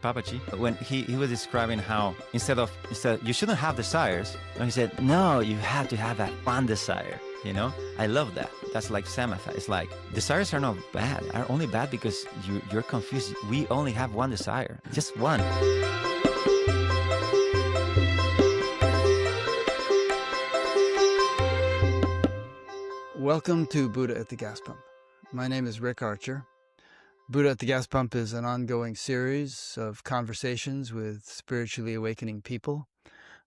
Papaji, when he was describing how instead you shouldn't have desires, and he said, no, you have to have that one desire, you know? I love that. That's like samatha. It's like desires are not bad, are only bad because you're confused. We only have one desire, just one. Welcome to Buddha at the Gas Pump. My name is Rick Archer. Buddha at the Gas Pump is an ongoing series of conversations with spiritually awakening people.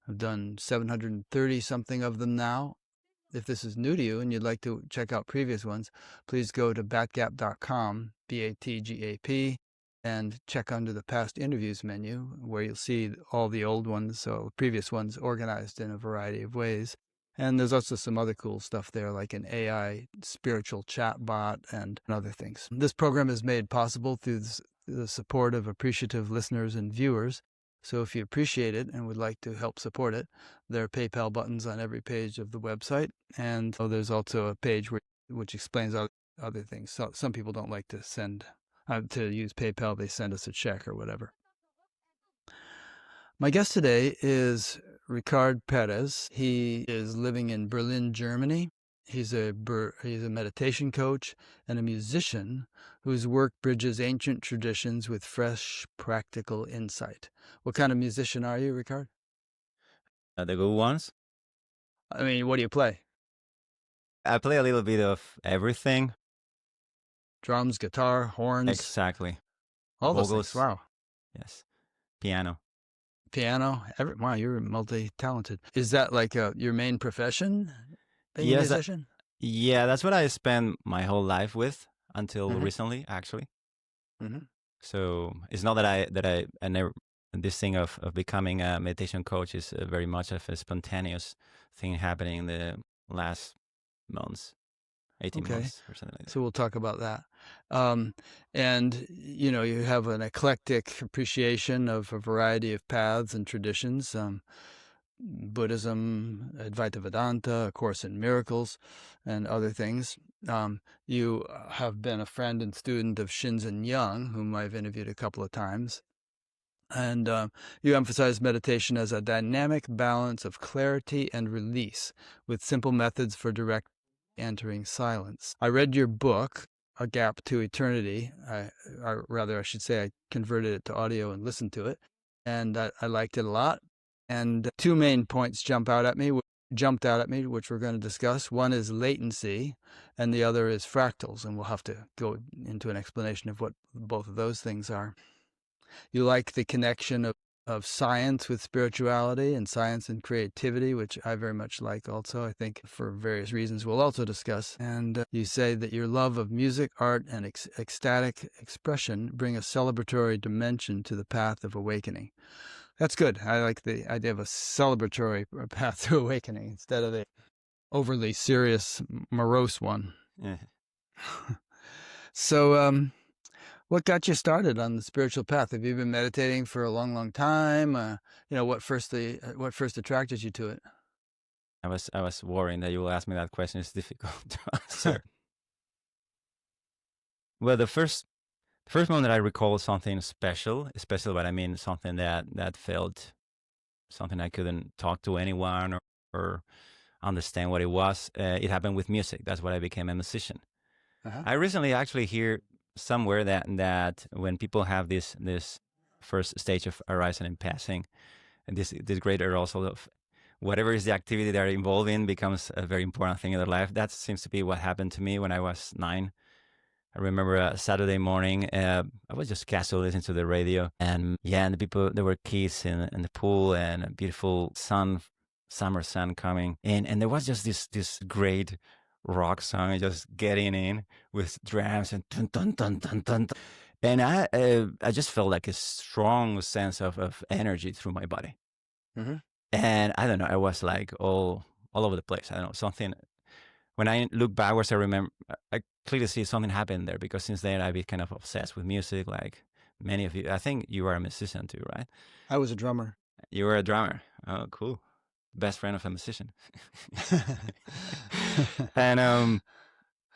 I've done 730 something of them now. If this is new to you and you'd like to check out previous ones, please go to batgap.com, BATGAP, and check under the past interviews menu where you'll see all the old ones, so previous ones organized in a variety of ways. And there's also some other cool stuff there, like an AI spiritual chat bot and other things. This program is made possible through the support of appreciative listeners and viewers. So if you appreciate it and would like to help support it, there are PayPal buttons on every page of the website. And there's also a page which explains other things. So some people don't like to use PayPal. They send us a check or whatever. My guest today is Ricard Perez. He is living in Berlin, Germany. He's a meditation coach and a musician whose work bridges ancient traditions with fresh, practical insight. What kind of musician are you, Ricard? The good ones. I mean, what do you play? I play a little bit of everything. Drums, guitar, horns. Exactly. All those Vocals. things. Wow. Yes. Piano. Wow, you're multi-talented. Is that like your main profession, being a musician? Yeah, that's what I spent my whole life with until recently, actually. Mm-hmm. So it's not that I never, this thing of becoming a meditation coach is very much of a spontaneous thing happening in the last months. 18 months or something like that. So we'll talk about that. And, you have an eclectic appreciation of a variety of paths and traditions, Buddhism, Advaita Vedanta, A Course in Miracles, and other things. You have been a friend and student of Shinzen Young, whom I've interviewed a couple of times. And you emphasize meditation as a dynamic balance of clarity and release with simple methods for direct entering silence. I read your book, A Gap to Eternity. I should say I converted it to audio and listened to it. And I liked it a lot. And two main points jumped out at me, which we're going to discuss. One is latency, and the other is fractals. And we'll have to go into an explanation of what both of those things are. You like the connection of science with spirituality and science and creativity, which I very much like also, I think, for various reasons we'll also discuss. And you say that your love of music, art, and ecstatic expression bring a celebratory dimension to the path of awakening. That's good. I like the idea of a celebratory path to awakening instead of the overly serious, morose one. Yeah. So, what got you started on the spiritual path? Have you been meditating for a long, long time? What first attracted you to it? I was worrying that you will ask me that question. It's difficult to answer. Well, the first moment that I recall something special, but I mean something that felt something I couldn't talk to anyone or understand what it was. It happened with music. That's why I became a musician. Uh-huh. I recently actually hear somewhere that when people have this first stage of arising and passing, and this great arousal of whatever is the activity they're involved in becomes a very important thing in their life. That seems to be what happened to me when I was 9. I remember a Saturday morning, I was just casually listening to the radio, and the people, there were kids in the pool and a beautiful summer sun coming in, and there was just this great rock song just getting in with drums and dun, dun, dun, dun, dun, dun. And I just felt like a strong sense of energy through my body. Mm-hmm. And I don't know, I was like all over the place. I don't know, something. When I look backwards, I clearly see something happened there, because since then I've been kind of obsessed with music, like many of you. I think you are a musician too, right? I was a drummer. You were a drummer. Oh, cool. Best friend of a musician. And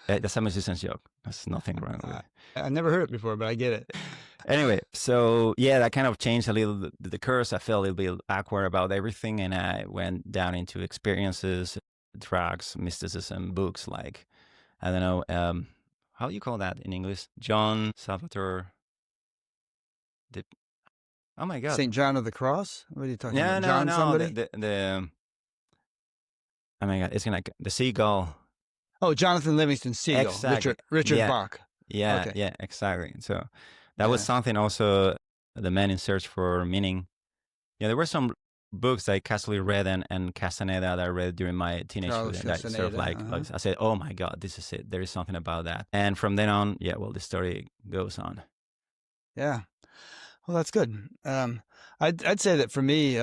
that's a musician's joke. There's nothing wrong with it. I never heard it before, but I get it. Anyway, so yeah, that kind of changed a little the course. I felt a little bit awkward about everything, and I went down into experiences, drugs, mysticism, books like, I don't know, how do you call that in English? John Salvatore. Oh my God. St. John of the Cross? What are you talking No, about? no, John no. somebody? Oh my God, it's gonna the seagull. Oh, Jonathan Livingston Seagull. Exactly. Richard Yeah, Bach. yeah, Okay. yeah, exactly. So that was Yeah. something also. The Man in Search for Meaning. Yeah, there were some books I casually read and Castaneda that I read during my teenagehood, Charles and that sort of Castaneda. like I said, oh my God, this is it. There is something about that. And from then on, yeah, well, the story goes on. Yeah. Well, that's good. I'd say that for me,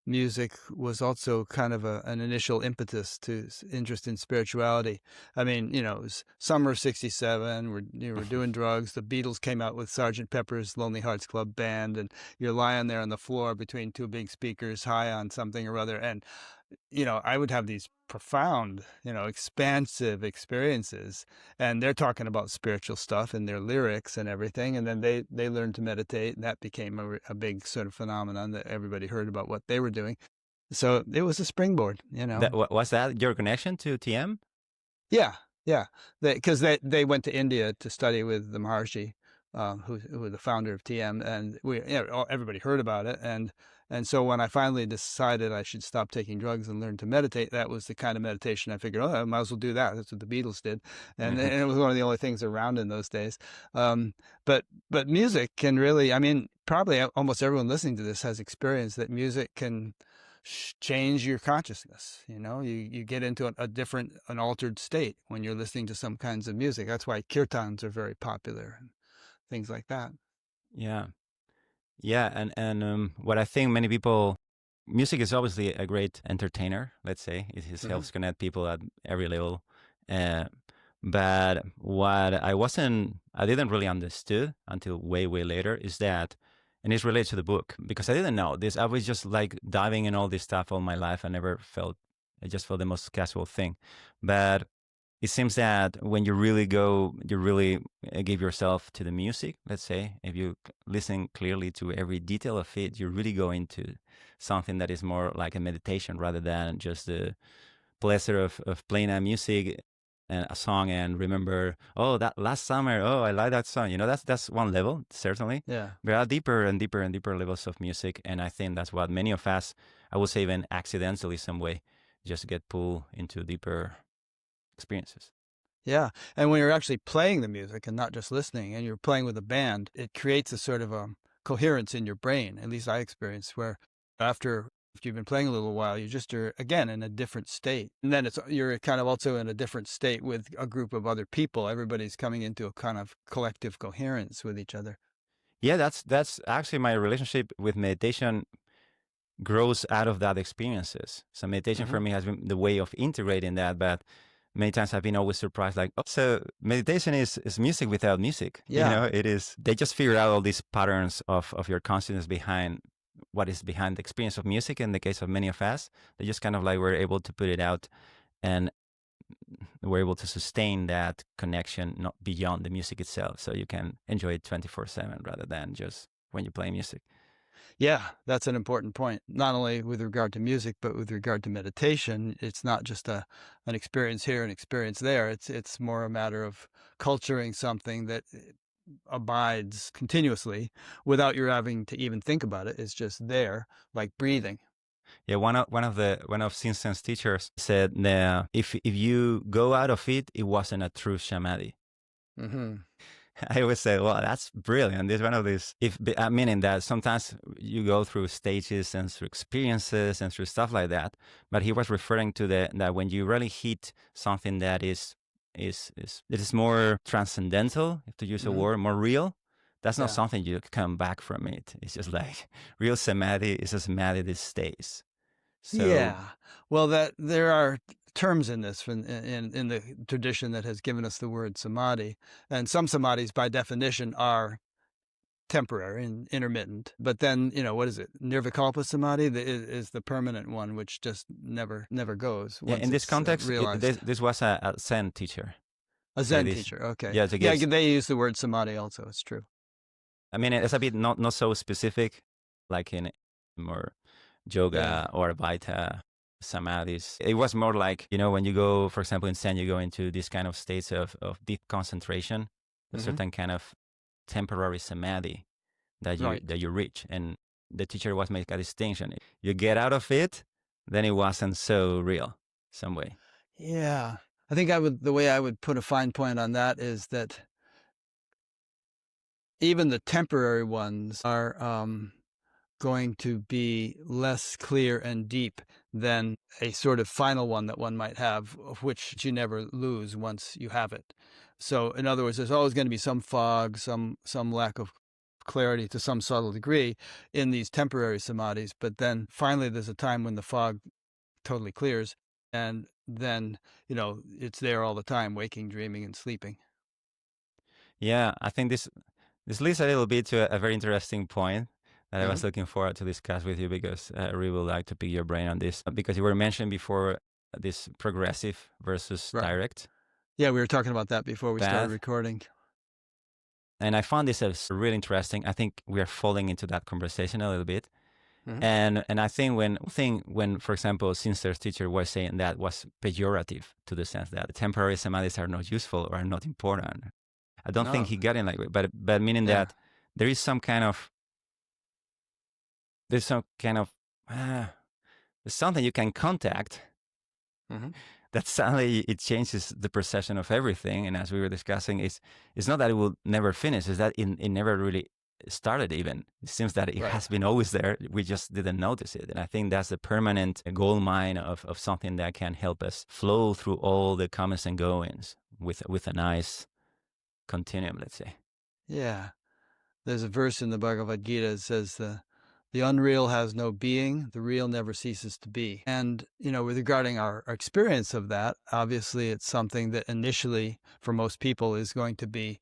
music was also kind of an initial impetus to interest in spirituality. I mean, you know, it was summer of '67. We're doing drugs. The Beatles came out with Sgt. Pepper's Lonely Hearts Club Band, and you're lying there on the floor between two big speakers, high on something or other. And you know, I would have these profound, you know, expansive experiences, and they're talking about spiritual stuff in their lyrics and everything. And then they learned to meditate, and that became a big sort of phenomenon that everybody heard about what they were doing. So it was a springboard, you know. Was that your connection to TM? Yeah, yeah. Because they went to India to study with the Maharshi, who was the founder of TM, and everybody heard about it. And so when I finally decided I should stop taking drugs and learn to meditate, that was the kind of meditation I figured, oh, I might as well do that. That's what the Beatles did, and it was one of the only things around in those days. But music can really, I mean, probably almost everyone listening to this has experienced that music can change your consciousness. You know, you get into an altered state when you're listening to some kinds of music. That's why kirtans are very popular and things like that. Yeah, yeah, and what I think many people, music is obviously a great entertainer. Let's say it helps connect people at every level. Uh, but what I didn't really understood until way later is that, and it's related to the book because I didn't know this. I was just like diving in all this stuff all my life. I just felt the most casual thing. But it seems that when you really give yourself to the music, let's say, if you listen clearly to every detail of it, you really go into something that is more like a meditation rather than just the pleasure of playing a music and a song and remember, oh, that last summer, oh, I like that song. You know, that's one level, certainly. Yeah. There are deeper and deeper and deeper levels of music. And I think that's what many of us, I would say even accidentally some way, just get pulled into deeper experiences. Yeah. And when you're actually playing the music and not just listening, and you're playing with a band, it creates a sort of coherence in your brain. At least I experienced, where after you've been playing a little while, you just are again in a different state. And then you're kind of also in a different state with a group of other people. Everybody's coming into a kind of collective coherence with each other. Yeah, that's actually my relationship with meditation grows out of that experiences. So meditation for me has been the way of integrating that, but many times I've been always surprised, like, oh, so meditation is music without music. Yeah. You know, it is, they just figure out all these patterns of your consciousness behind what is behind the experience of music. In the case of many of us, they just kind of like were able to put it out and we're able to sustain that connection not beyond the music itself. So you can enjoy it 24/7 rather than just when you play music. Yeah, that's an important point, not only with regard to music, but with regard to meditation. It's not just an experience here, an experience there. It's more a matter of culturing something that abides continuously without you having to even think about it. It's just there, like breathing. Yeah, one of Sinsen's teachers said that if you go out of it, it wasn't a true Samadhi. I always say, well, that's brilliant. It's one of these, meaning that sometimes you go through stages and through experiences and through stuff like that. But he was referring to that when you really hit something that is more transcendental, to use a word, more real. That's not something you come back from it. It's just like real samadhi is a samadhi that stays. So, yeah. Well, that there are terms in this in the tradition that has given us the word samadhi, and some samadhis by definition are temporary and intermittent. But then, you know, what is it? Nirvikalpa samadhi is the permanent one, which just never goes. Yeah, in this context, this was a Zen teacher. A say Zen this, teacher. Okay. yeah, to Yeah, give. they use the word samadhi also. It's true. I mean, it's a bit not so specific, like in more Yeah. yoga or Vita Samadhis. It was more like, when you go, for example, in Zen, you go into these kind of states of deep concentration, a Hmm. certain kind of temporary Samadhi that you Right. that you reach. And the teacher was make a distinction. You get out of it, then it wasn't so real, some way. Yeah. I think the way I would put a fine point on that is that even the temporary ones are going to be less clear and deep than a sort of final one that one might have, of which you never lose once you have it. So in other words, there's always going to be some fog, some lack of clarity to some subtle degree in these temporary samadhis, but then finally there's a time when the fog totally clears, and then it's there all the time, waking, dreaming, and sleeping. Yeah, I think this leads a little bit to a very interesting point that I Uh-huh. was looking forward to discuss with you, because I really would like to pick your brain on this, because you were mentioning before this progressive versus Right. direct Yeah, we were talking about that before we started path. recording. And I found this as really interesting. I think we are falling into that conversation a little bit. Mm-hmm. And I think when, for example, Sinster's teacher was saying that was pejorative, to the sense that temporary samadhis are not useful or are not important. I don't think No. he got it like that, but meaning Yeah. that there is some kind of there's some kind of there's something you can contact Mm-hmm. that suddenly it changes the perception of everything. And as we were discussing, it's not that it will never finish, it's that it never really started even. It seems that it Right. has been always there. We just didn't notice it. And I think that's the permanent gold mine of something that can help us flow through all the comings and goings with a nice continuum, let's say. Yeah. There's a verse in the Bhagavad Gita that says the unreal has no being, the real never ceases to be. And, with regarding our experience of that, obviously it's something that initially for most people is going to be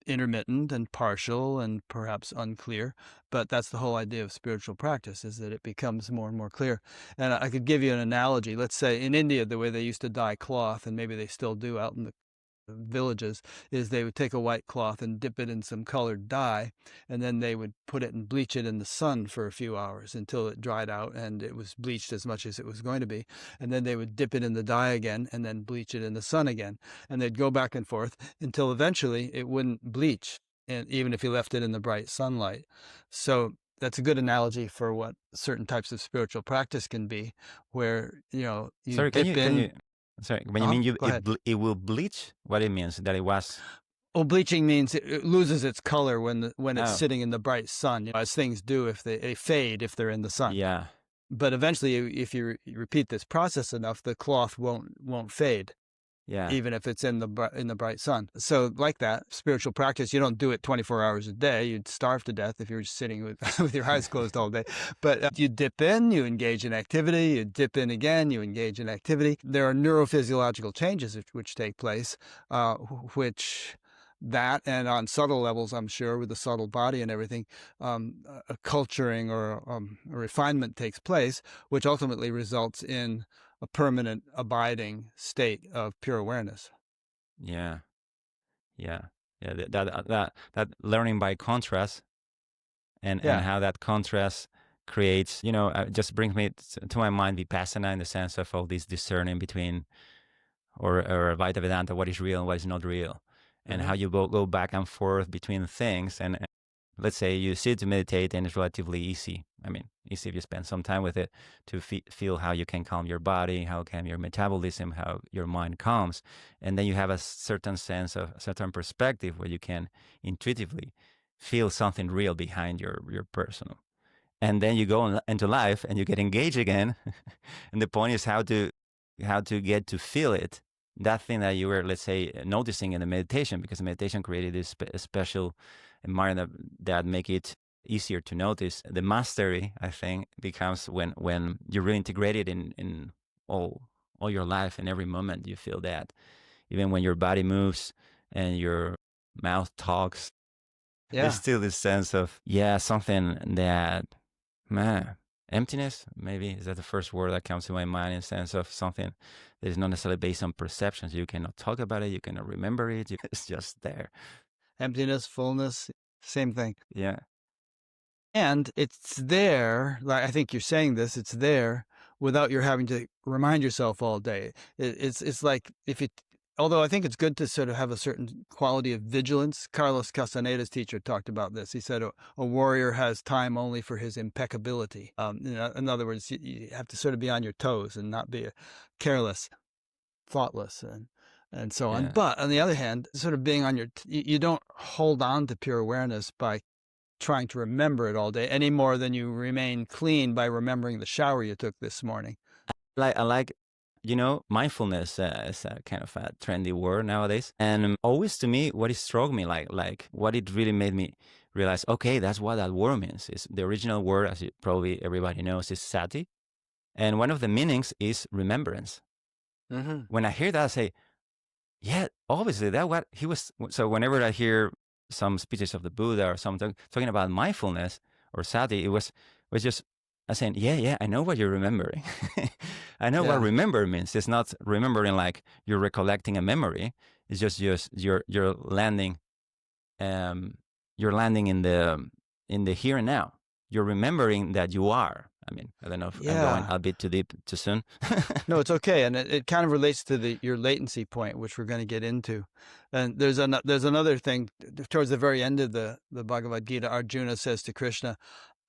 intermittent and partial and perhaps unclear, but that's the whole idea of spiritual practice, is that it becomes more and more clear. And I could give you an analogy. Let's say in India, the way they used to dye cloth, and maybe they still do out in the villages, is they would take a white cloth and dip it in some colored dye, and then they would put it and bleach it in the sun for a few hours until it dried out and it was bleached as much as it was going to be. And then they would dip it in the dye again and then bleach it in the sun again. And they'd go back and forth until eventually it wouldn't bleach, and even if you left it in the bright sunlight. So that's a good analogy for what certain types of spiritual practice can be, where you Sorry, dip in. sorry, when you mean Go ahead. it will bleach, what it means that it was. Well, bleaching means it loses its color when it's Oh, sitting in the bright sun, as things do if they fade if they're in the sun. yeah, But eventually, if you repeat this process enough, the cloth won't fade, yeah, even if it's in the bright sun. So, like that, spiritual practice, you don't do it 24 hours a day. You'd starve to death if you were just sitting with with your eyes closed all day. But you dip in, you engage in activity. You dip in again, you engage in activity. There are neurophysiological changes which take place, which that, and on subtle levels, I'm sure, with the subtle body and everything, a culturing or a refinement takes place, which ultimately results in a permanent, abiding state of pure awareness. yeah, yeah, yeah. That learning by contrast, and Yeah. how that contrast creates, just brings me to my mind Vipassana, in the sense of all this discerning between, or Vaita Vedanta, what is real and what is not real, and Uh-huh. how you go back and forth between things. And let's say you sit to meditate, and it's relatively easy. I mean, easy if you spend some time with it, to feel how you can calm your body, how can your metabolism, how your mind calms. And then you have a certain sense of a certain perspective where you can intuitively feel something real behind your personal. And then you go into life and you get engaged again. And the point is how to get to feel it, that thing that you were, let's say, noticing in the meditation, because the meditation created this special environment that make it easier to notice. The mastery, I think, becomes when you really integrate it in all your life, and every moment you feel that, even when your body moves and your mouth talks, there's Yeah. still this sense of, yeah, something that, man, emptiness, maybe. Is that the first word that comes to my mind in the sense of something that is not necessarily based on perceptions? You cannot talk about it. You cannot remember it. It's just there. Emptiness, fullness, same thing. Yeah. And it's there, like I think you're saying this, it's there without you having to remind yourself all day. It's like if it, although I think it's good to sort of have a certain quality of vigilance. Carlos Castaneda's teacher talked about this. He said a warrior has time only for his impeccability. In other words, you have to sort of be on your toes and not be careless, thoughtless, and so on. Yeah. But on the other hand, sort of being on your, you don't hold on to pure awareness by trying to remember it all day any more than you remain clean by remembering the shower you took this morning. I like, mindfulness is a kind of a trendy word nowadays. And always to me, what it struck me, like what it really made me realize, okay, that's what that word means. Is the original word, as probably everybody knows, is sati. And one of the meanings is remembrance. Mm-hmm. When I hear that, I say, yeah, obviously that what he was. So whenever I hear some speeches of the Buddha or something talking about mindfulness or sati, it was just saying, yeah, I know what you're remembering. I know what remember means. It's not remembering like you're recollecting a memory. It's just you're landing, you're landing in the here and now. You're remembering that you are. I mean, I don't know if I'm going a bit too deep too soon. No, it's okay, and it kind of relates to your latency point, which we're going to get into. And there's another thing towards the very end of the Bhagavad Gita. Arjuna says to Krishna,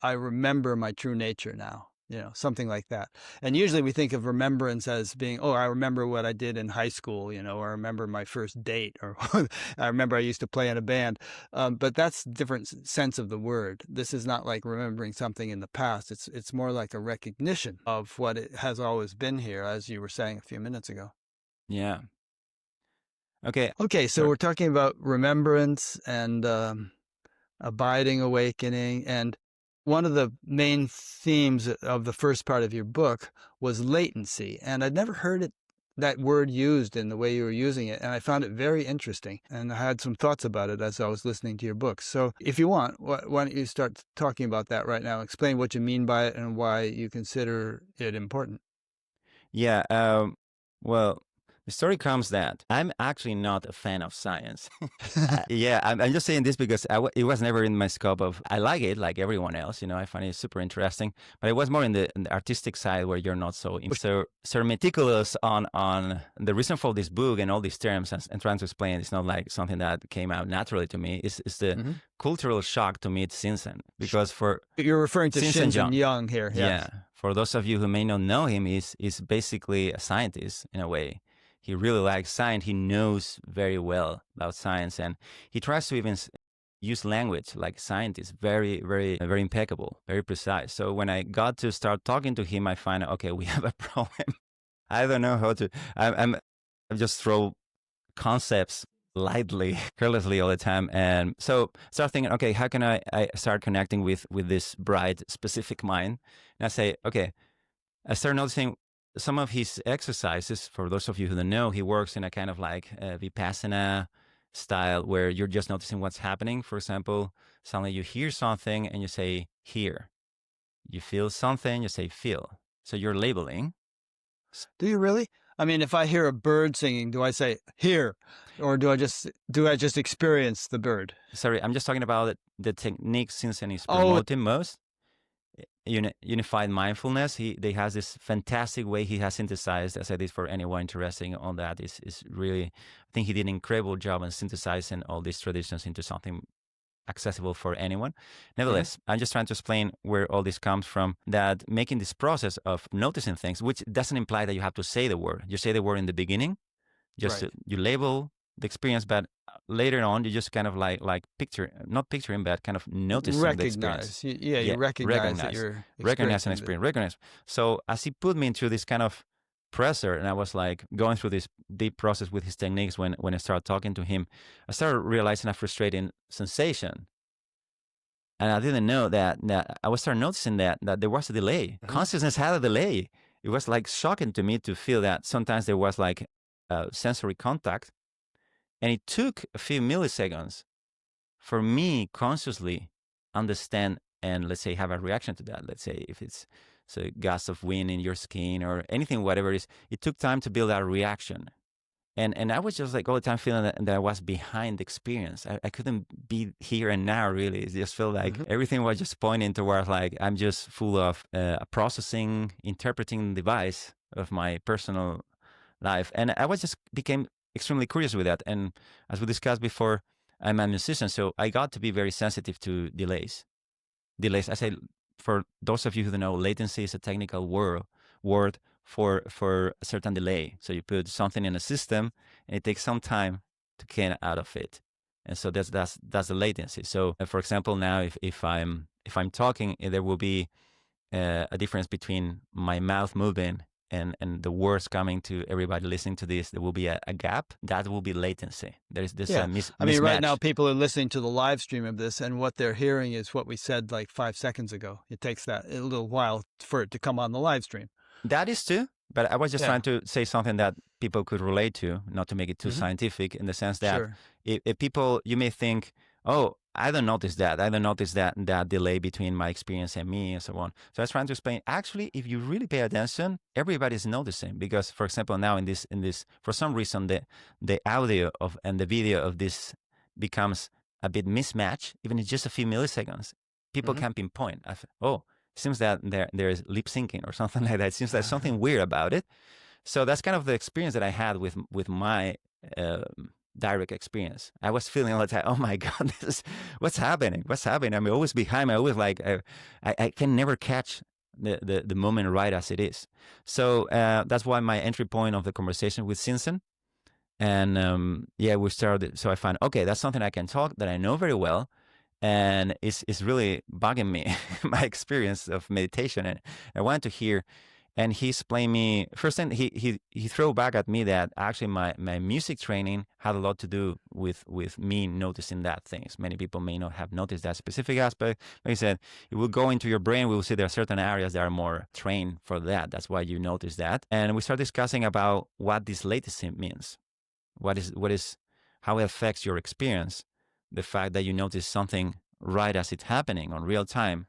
"I remember my true nature now." Something like that. And usually we think of remembrance as being, I remember what I did in high school, or I remember my first date, or I remember I used to play in a band. But that's a different sense of the word. This is not like remembering something in the past. It's more like a recognition of what it has always been here, as you were saying a few minutes ago. Yeah. Okay. So we're talking about remembrance and abiding awakening, and one of the main themes of the first part of your book was latency, and I'd never heard that word used in the way you were using it, and I found it very interesting, and I had some thoughts about it as I was listening to your book. So if you want, why don't you start talking about that right now? Explain what you mean by it and why you consider it important. Yeah. Well, the story comes that I'm actually not a fan of science. Yeah, I'm just saying this because it was never in my scope of. I like it like everyone else, I find it super interesting. But it was more in the artistic side where you're not so meticulous on the reason for this book and all these terms and trying to explain. It's not like something that came out naturally to me. It's the cultural shock to meet Shinzen, because you're referring to Shinzen Young here. Yeah. For those of you who may not know him, he's basically a scientist in a way. He really likes science. He knows very well about science, and he tries to even use language like scientists, very, very, very impeccable, very precise. So when I got to start talking to him, I find, okay, we have a problem. I don't know how to. I just throw concepts lightly, carelessly all the time, and so start thinking, okay, how can I start connecting with this bright, specific mind? And I say, okay, I start noticing some of his exercises. For those of you who don't know, he works in a kind of like Vipassanā style where you're just noticing what's happening. For example, suddenly you hear something and you say, hear. You feel something, you say, feel. So you're labeling. Do you really? I mean, if I hear a bird singing, do I say hear, or do I just experience the bird? Sorry, I'm just talking about the technique Shinzen is promoting most. Unified mindfulness. They has this fantastic way he has synthesized. I said this for anyone interested on that. Is really, I think he did an incredible job in synthesizing all these traditions into something accessible for anyone. Nevertheless, I'm just trying to explain where all this comes from, that making this process of noticing things, which doesn't imply that you have to say the word. You say the word in the beginning, just you label the experience, but later on you just kind of like not picturing, but kind of noticing the experience. You recognize that you're recognize an experience. So as he put me into this kind of pressure, and I was like going through this deep process with his techniques, when I started talking to him, I started realizing a frustrating sensation. And I didn't know that I was starting noticing that there was a delay. Consciousness had a delay. It was like shocking to me to feel that sometimes there was like sensory contact, and it took a few milliseconds for me consciously understand and let's say have a reaction to that. Let's say if it's a gust of wind in your skin or anything, whatever it is, it took time to build a reaction. And I was just like all the time feeling that I was behind the experience. I couldn't be here and now, really. It just felt like everything was just pointing towards like I'm just full of a processing, interpreting device of my personal life. And I was just became extremely curious with that. And as we discussed before, I'm a musician, so I got to be very sensitive to delays. I say, for those of you who don't know, latency is a technical word for a certain delay. So you put something in a system, and it takes some time to get out of it, and so that's the latency. So, for example, now if I'm talking, there will be a difference between my mouth moving and the words coming to everybody listening to this. There will be a gap. That will be latency. There's this mismatch. I mean, right now people are listening to the live stream of this, and what they're hearing is what we said like 5 seconds ago. It takes that a little while for it to come on the live stream. That is too, but I was just trying to say something that people could relate to, not to make it too scientific, in the sense that if people, you may think, oh, I don't notice that. I don't notice that delay between my experience and me and so on. So I was trying to explain, actually, if you really pay attention, everybody's noticing. Because, for example, now in this, for some reason, the audio and the video of this becomes a bit mismatched, even in just a few milliseconds. People can pinpoint, it seems that there is lip syncing or something like that. It seems there's something weird about it. So that's kind of the experience that I had with my direct experience. I was feeling all the time, oh my God, what's happening? I'm always behind. I always like, I can never catch the moment right as it is. So that's why my entry point of the conversation with Sinsen. And we started, so I found, okay, that's something I can talk, that I know very well. And it's really bugging me, my experience of meditation. And I wanted to hear. And he explained me, first thing, he threw back at me that actually my music training had a lot to do with me noticing that things. Many people may not have noticed that specific aspect. Like I said, it will go into your brain. We will see there are certain areas that are more trained for that. That's why you notice that. And we start discussing about what this latency means. What is how it affects your experience. The fact that you notice something right as it's happening on real time,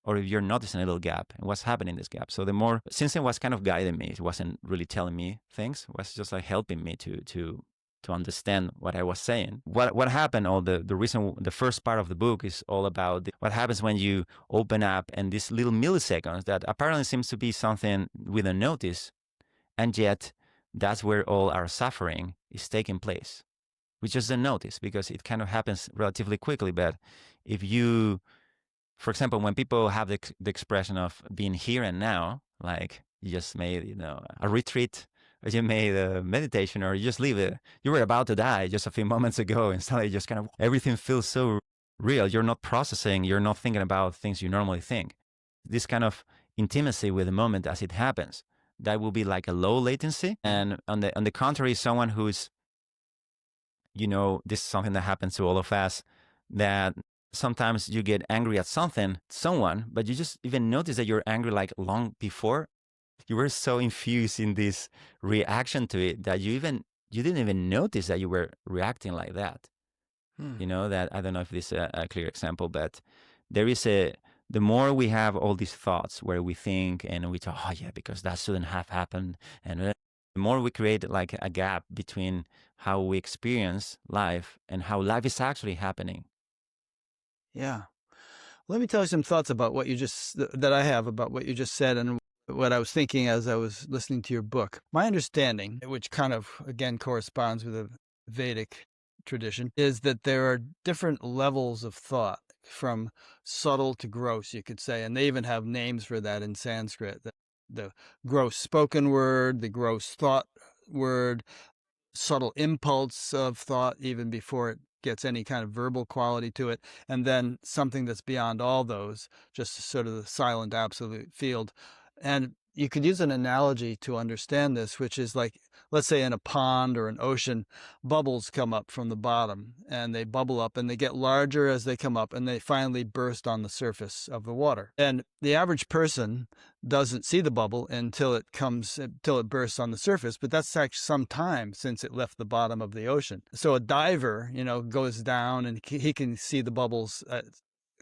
or if you're noticing a little gap and what's happening in this gap. So the more, Sinsen was kind of guiding me. It wasn't really telling me things. It was just like helping me to understand what I was saying. What happened, or the reason, the first part of the book is all about what happens when you open up and these little milliseconds that apparently seems to be something we don't notice, and yet that's where all our suffering is taking place. We just don't notice because it kind of happens relatively quickly. But if you, for example, when people have the expression of being here and now, like you just made, a retreat, or you made a meditation, or you just leave it, you were about to die just a few moments ago, and suddenly just kind of everything feels so real. You're not processing, you're not thinking about things you normally think. This kind of intimacy with the moment as it happens, that will be like a low latency. And on the contrary, someone who's, this is something that happens to all of us, that sometimes you get angry at someone, but you just even notice that you're angry like long before. You were so infused in this reaction to it that you didn't even notice that you were reacting like that. That, I don't know if this is a clear example, but there is the more we have all these thoughts where we think and we talk, because that shouldn't have happened. And the more we create like a gap between how we experience life and how life is actually happening. Yeah. Let me tell you some thoughts about that I have about what you just said and what I was thinking as I was listening to your book. My understanding, which kind of, again, corresponds with the Vedic tradition, is that there are different levels of thought, from subtle to gross, you could say. And they even have names for that in Sanskrit. The gross spoken word, the gross thought word, subtle impulse of thought, even before it gets any kind of verbal quality to it, and then something that's beyond all those, just sort of the silent absolute field. And you could use an analogy to understand this, which is like, let's say in a pond or an ocean, bubbles come up from the bottom, and they bubble up and they get larger as they come up, and they finally burst on the surface of the water. And the average person doesn't see the bubble until it bursts on the surface, but that's actually some time since it left the bottom of the ocean. So a diver, goes down and he can see the bubbles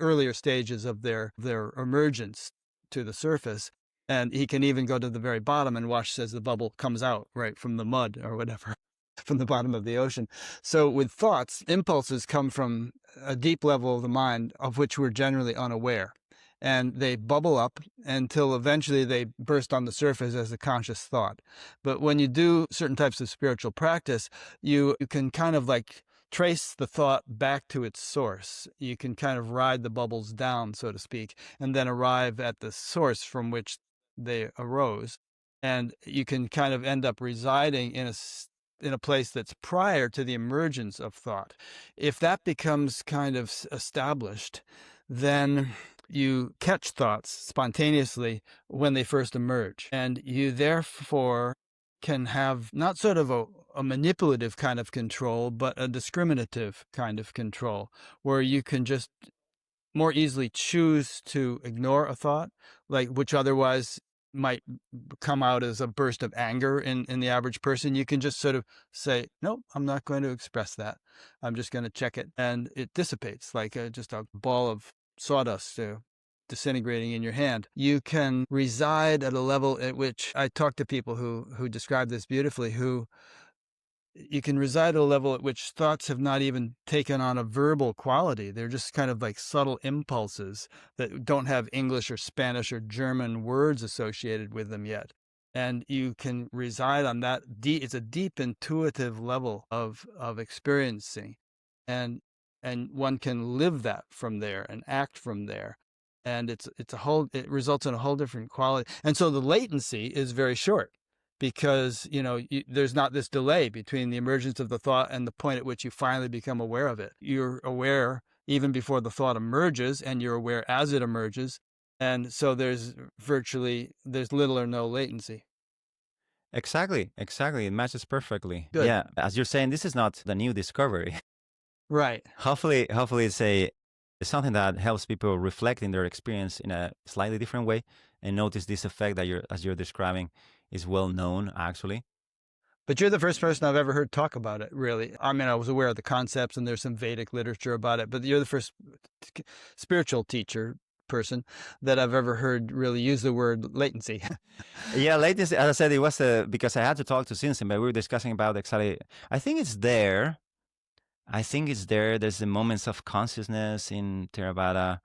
earlier stages of their emergence to the surface. And he can even go to the very bottom and watch as the bubble comes out right from the mud or whatever, from the bottom of the ocean. So with thoughts, impulses come from a deep level of the mind of which we're generally unaware. And they bubble up until eventually they burst on the surface as a conscious thought. But when you do certain types of spiritual practice, you can kind of like trace the thought back to its source. You can kind of ride the bubbles down, so to speak, and then arrive at the source from which they arose. And you can kind of end up residing in a place that's prior to the emergence of thought. If that becomes kind of established, then you catch thoughts spontaneously when they first emerge. And you therefore can have not sort of a manipulative kind of control, but a discriminative kind of control, where you can just more easily choose to ignore a thought, like which otherwise might come out as a burst of anger in the average person. You can just sort of say, nope, I'm not going to express that. I'm just going to check it. And it dissipates like just a ball of sawdust disintegrating in your hand. You can reside at a level at which I talk to people who describe this beautifully, who you can reside at a level at which thoughts have not even taken on a verbal quality. They're just kind of like subtle impulses that don't have English or Spanish or German words associated with them yet. And you can reside on that. It's a deep intuitive level of experiencing. And one can live that from there and act from there. And it results in a whole different quality. And so the latency is very short, because there's not this delay between the emergence of the thought and the point at which you finally become aware of it. You're aware even before the thought emerges, and you're aware as it emerges. And so there's little or no latency. Exactly. It matches perfectly. Good. Yeah, as you're saying, this is not the new discovery. Right. Hopefully it's something that helps people reflect in their experience in a slightly different way and notice this effect that as you're describing is well known, actually. But you're the first person I've ever heard talk about it, really. I mean, I was aware of the concepts, and there's some Vedic literature about it, but you're the first spiritual person that I've ever heard really use the word latency. Yeah, latency, as I said, it was because I had to talk to Sinsen, but we were discussing about exactly, I think it's there. There's the moments of consciousness in Theravada.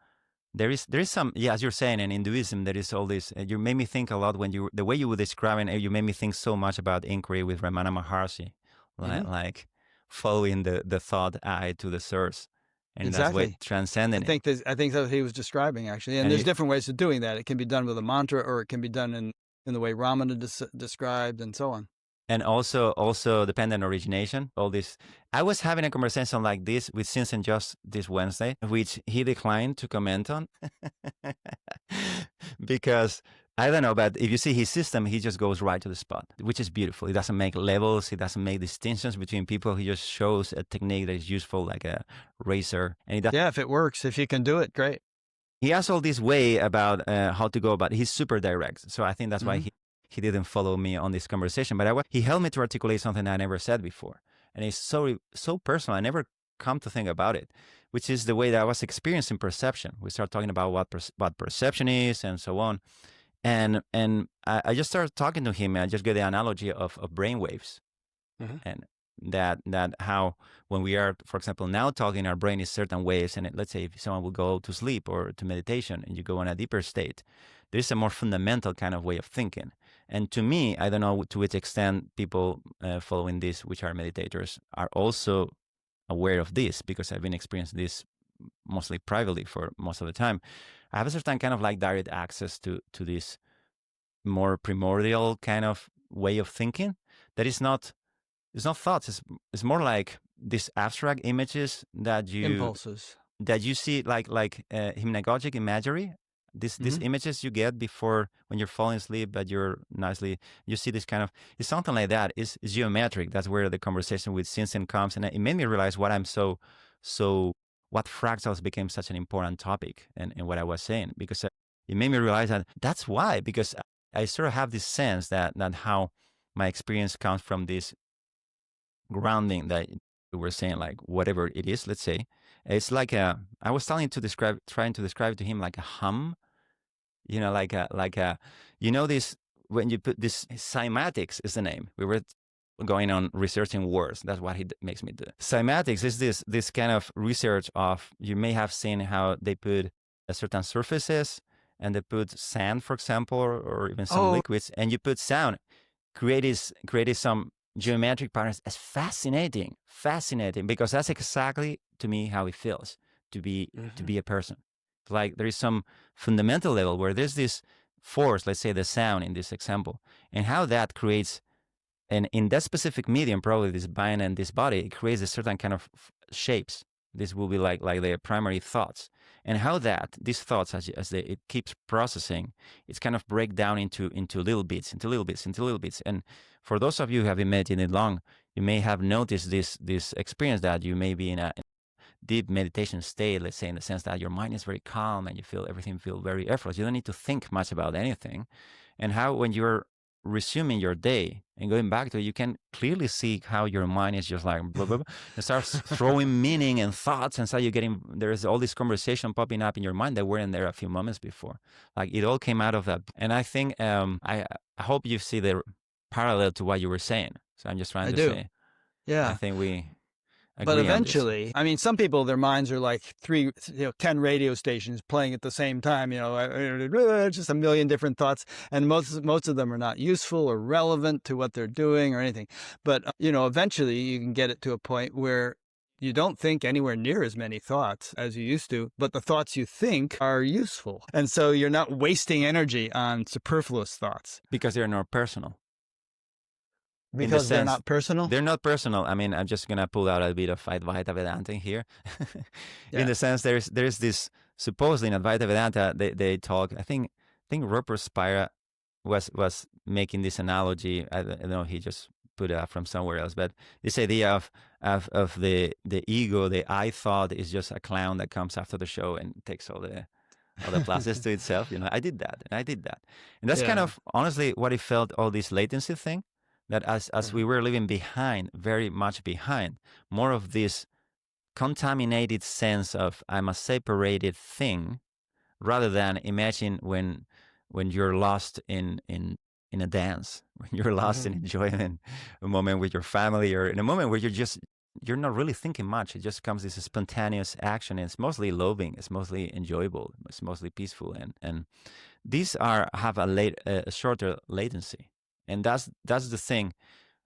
There is some, yeah, as you're saying, in Hinduism, there is all this. You made me think a lot the way you were describing it, you made me think so much about inquiry with Ramana Maharshi, like following the thought eye to the source. And exactly. That's way transcending I think that's what he was describing, actually. And there's different ways of doing that. It can be done with a mantra, or it can be done in the way Ramana described, and so on. And also dependent origination, all this. I was having a conversation like this with Sinsen just this Wednesday, which he declined to comment on because I don't know, but if you see his system, he just goes right to the spot, which is beautiful. He doesn't make levels. He doesn't make distinctions between people. He just shows a technique that is useful, like a razor. And yeah, if it works, if you can do it, great. He has all this way about how to go about it. He's super direct. So I think that's why he didn't follow me on this conversation. But he helped me to articulate something I never said before. And it's so personal. I never come to think about it, which is the way that I was experiencing perception. We start talking about what perception is and so on. And I just started talking to him, and I just get the analogy of brainwaves. And that how when we are, for example, now talking, our brain is certain waves. And let's say if someone will go to sleep or to meditation and you go in a deeper state, there's a more fundamental kind of way of thinking. And to me, I don't know to which extent people following this, which are meditators, are also aware of this, because I've been experiencing this mostly privately for most of the time. I have a certain kind of like direct access to this more primordial kind of way of thinking that is not, it's not thoughts. It's more like these abstract images that impulses that you see, like hypnagogic imagery. These images you get before when you're falling asleep, but you're nicely, you see this kind of, it's something like that. It's geometric. That's where the conversation with Sinsen comes. And it made me realize what what fractals became such an important topic and what I was saying, because it made me realize that that's why, because I sort of have this sense that how my experience comes from this grounding that we're saying, like whatever it is, let's say, it's like I was trying to describe it to him like a hum, like a, this, when you put this, Cymatics is the name. We were going on researching words. That's what he makes me do. Cymatics is this kind of research of, you may have seen how they put certain surfaces and they put sand, for example, or even some liquids, and you put sound, created some geometric patterns. As fascinating, because that's exactly to me how it feels to be a person. Like there is some fundamental level where there's this force, let's say the sound in this example, and how that creates, and in that specific medium, probably this mind and this body, it creates a certain kind of shapes. This will be like the primary thoughts, and how that these thoughts, as it keeps processing, it's kind of break down into little bits, And for those of you who have been meditating long, you may have noticed this experience that you may be in a deep meditation state, let's say, in the sense that your mind is very calm and you feel everything feel very effortless. You don't need to think much about anything. And how when you're resuming your day and going back to it, you can clearly see how your mind is just like blah, blah, blah. It starts throwing meaning and thoughts, and so you're getting, there's all this conversation popping up in your mind that weren't there a few moments before. Like it all came out of that. And I think I hope you see the parallel to what you were saying. So I'm just trying to say, yeah, I think we but eventually, I mean, some people, their minds are like 10 radio stations playing at the same time, just a million different thoughts. And most of them are not useful or relevant to what they're doing or anything. But, eventually you can get it to a point where you don't think anywhere near as many thoughts as you used to, but the thoughts you think are useful. And so you're not wasting energy on superfluous thoughts. Because they're not personal. Because they're not personal? They're not personal. I mean, I'm just going to pull out a bit of Advaita Vedanta here. In the sense, there's this, supposedly in Advaita Vedanta, they talk, I think Rupert Spira was making this analogy. I don't know, he just put it up from somewhere else, but this idea of the ego, the I thought, is just a clown that comes after the show and takes all the places to itself. I did that, and that's kind of honestly what it felt, all this latency thing. That as we were living behind, very much behind, more of this contaminated sense of I'm a separated thing, rather than imagine when you're lost in a dance, when you're lost in enjoyment, a moment with your family, or in a moment where you're not really thinking much. It just comes this spontaneous action, and it's mostly loving, it's mostly enjoyable, it's mostly peaceful, and these have a shorter latency. And that's the thing.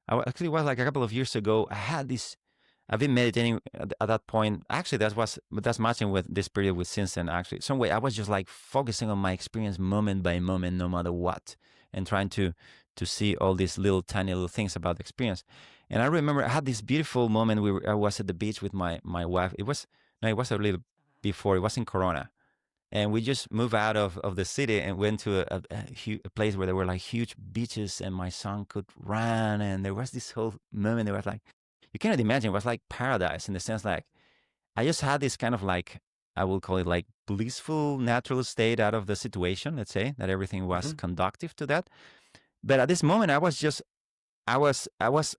Actually, was like a couple of years ago. I've been meditating at that point. Actually, that's matching with this period with Sinsen. Actually, some way I was just like focusing on my experience moment by moment, no matter what, and trying to see all these tiny little things about the experience. And I remember I had this beautiful moment. I was at the beach with my wife. It was a little before. It was in Corona. And we just moved out of the city and went to a place where there were like huge beaches, and my son could run. And there was this whole moment. There was like, you cannot imagine. It was like paradise, in the sense like I just had this kind of like, I will call it like blissful, natural state out of the situation. Let's say that everything was conducive to that. But at this moment, I was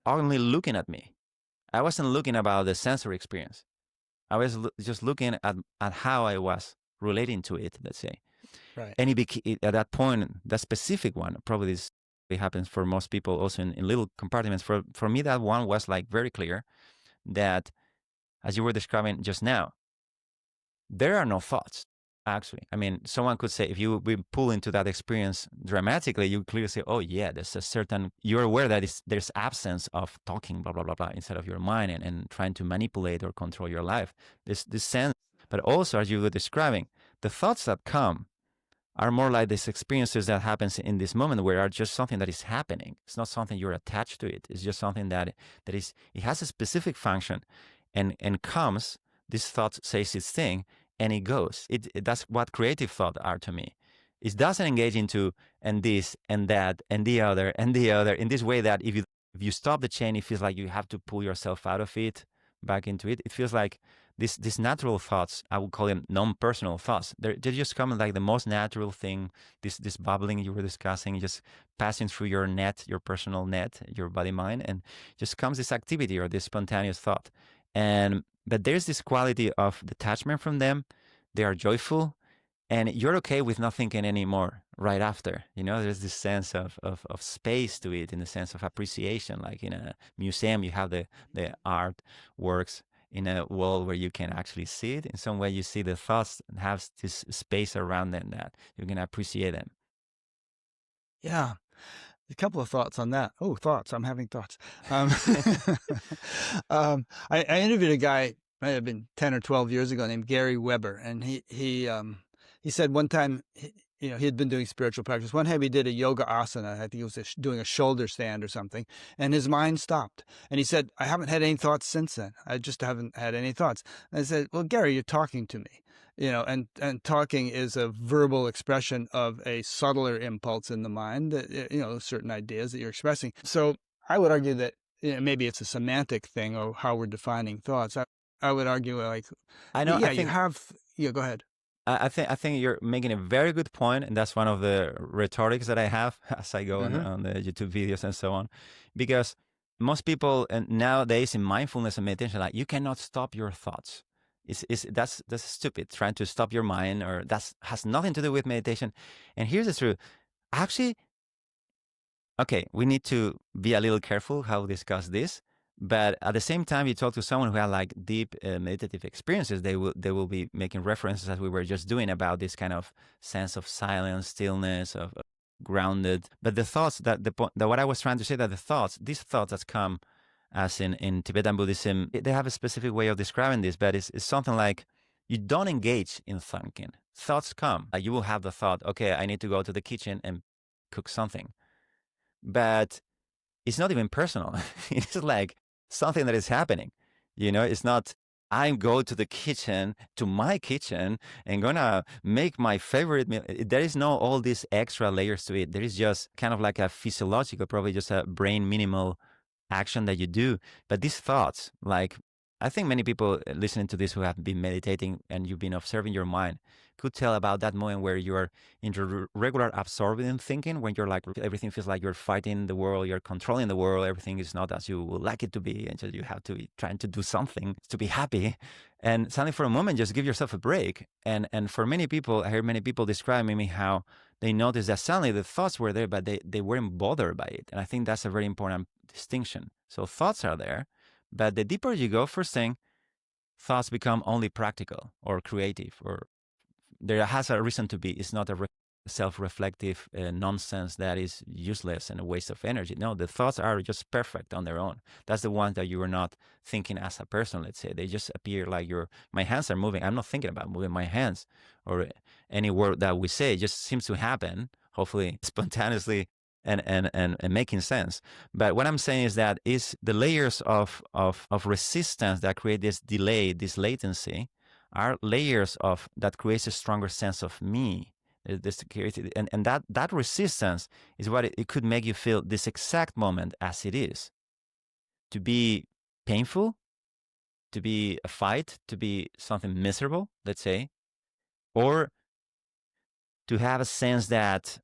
only looking at me. I wasn't looking about the sensory experience. I was just looking at how I was relating to it, let's say. Right. And at that point, that specific one, probably this happens for most people also in little compartments. For me, that one was like very clear that, as you were describing just now, there are no thoughts, actually. I mean, someone could say, if you pull into that experience dramatically, you clearly say, oh yeah, there's a certain, you're aware that there's absence of talking, blah, blah, blah, blah, inside of your mind and trying to manipulate or control your life. This sense. But also, as you were describing, the thoughts that come are more like these experiences that happens in this moment, where are just something that is happening. It's not something you're attached to it. It's just something that is, it has a specific function, and comes, this thought says its thing, and it goes. That's what creative thought are to me. It doesn't engage into and this and that and the other in this way that if you stop the chain, it feels like you have to pull yourself out of it, back into it. It feels like these natural thoughts, I would call them non-personal thoughts. They just come like the most natural thing. This bubbling you were discussing, just passing through your net, your personal net, your body mind, and just comes this activity or this spontaneous thought. But there's this quality of detachment from them. They are joyful, and you're okay with not thinking anymore right after. There's this sense of space to it, in the sense of appreciation. Like in a museum, you have the art works in a wall where you can actually see it. In some way, you see the thoughts have this space around them that you can appreciate them. Yeah. A couple of thoughts on that. Oh, thoughts. I'm having thoughts. I interviewed a guy, might have been 10 or 12 years ago, named Gary Weber. And he said one time, he had been doing spiritual practice. One time he did a yoga asana. I think he was doing a shoulder stand or something. And his mind stopped. And he said, I haven't had any thoughts since then. I just haven't had any thoughts. And I said, well, Gary, you're talking to me. And talking is a verbal expression of a subtler impulse in the mind that, certain ideas that you're expressing. So I would argue that maybe it's a semantic thing, or how we're defining thoughts. I would argue like, I know. yeah, go ahead. I think you're making a very good point, and that's one of the rhetorics that I have as I go on the YouTube videos and so on, because most people nowadays in mindfulness and meditation, like, you cannot stop your thoughts. That's stupid. Trying to stop your mind, or that has nothing to do with meditation. And here's the truth. Actually, okay, we need to be a little careful how we discuss this. But at the same time, you talk to someone who had like deep meditative experiences, they will be making references, as we were just doing, about this kind of sense of silence, stillness, of grounded. But the thoughts that what I was trying to say, that these thoughts that come, as in Tibetan Buddhism, they have a specific way of describing this, but it's something like, you don't engage in thinking. Thoughts come. You will have the thought, okay, I need to go to the kitchen and cook something. But it's not even personal. It's like something that is happening. It's not, I go to the kitchen, to my kitchen, and gonna make my favorite meal. There is no all these extra layers to it. There is just kind of like a physiological, probably just a brain minimal action that you do. But these thoughts, like, I think many people listening to this who have been meditating and you've been observing your mind could tell about that moment where you're into regular absorbing thinking, when you're like, everything feels like you're fighting the world, you're controlling the world, everything is not as you would like it to be, and so you have to be trying to do something to be happy. And suddenly, for a moment, just give yourself a break. And for many people, I heard many people describing me how they noticed that suddenly the thoughts were there, but they weren't bothered by it. And I think that's a very important distinction. So thoughts are there, but the deeper you go, first thing, thoughts become only practical or creative, or there has a reason to be. It's not a self-reflective nonsense that is useless and a waste of energy. No, the thoughts are just perfect on their own. That's the one that you are not thinking as a person, let's say. They just appear like my hands are moving. I'm not thinking about moving my hands, or any word that we say just seems to happen, hopefully spontaneously, and making sense. But what I'm saying is that is the layers of resistance that create this delay, this latency, are layers that creates a stronger sense of me. This security, and that resistance is what it could make you feel this exact moment as it is. To be painful, to be a fight, to be something miserable, let's say, or to have a sense that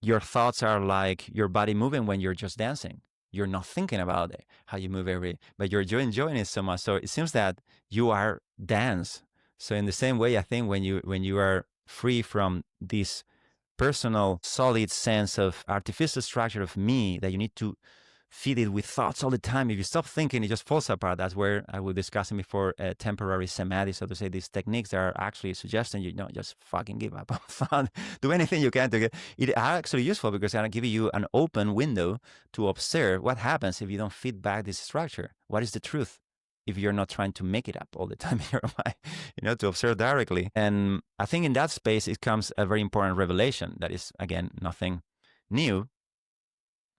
your thoughts are like your body moving when you're just dancing. You're not thinking about it, how you move but you're enjoying it so much. So it seems that you are dance. So in the same way, I think when you are free from this personal, solid sense of artificial structure of me that you need to feed it with thoughts all the time. If you stop thinking, it just falls apart. That's where I was discussing before temporary samadhi, so to say, these techniques that are actually suggesting just fucking give up on thought. Do anything you can to get it. Are actually useful because they're giving you an open window to observe what happens if you don't feed back this structure. What is the truth? If you're not trying to make it up all the time in your mind, to observe directly. And I think in that space, it comes a very important revelation that is, again, nothing new.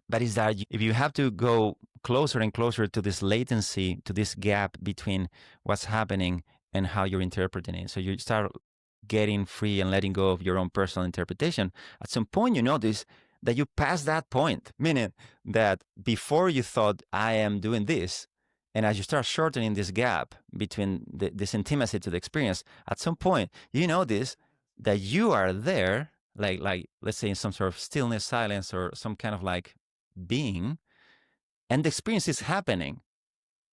But is that if you have to go closer and closer to this latency, to this gap between what's happening and how you're interpreting it. So you start getting free and letting go of your own personal interpretation. At some point, you notice that you pass that point, meaning that before you thought, I am doing this, and as you start shortening this gap between this intimacy to the experience, at some point, you notice that you are there, like let's say in some sort of stillness, silence, or some kind of like being, and the experience is happening.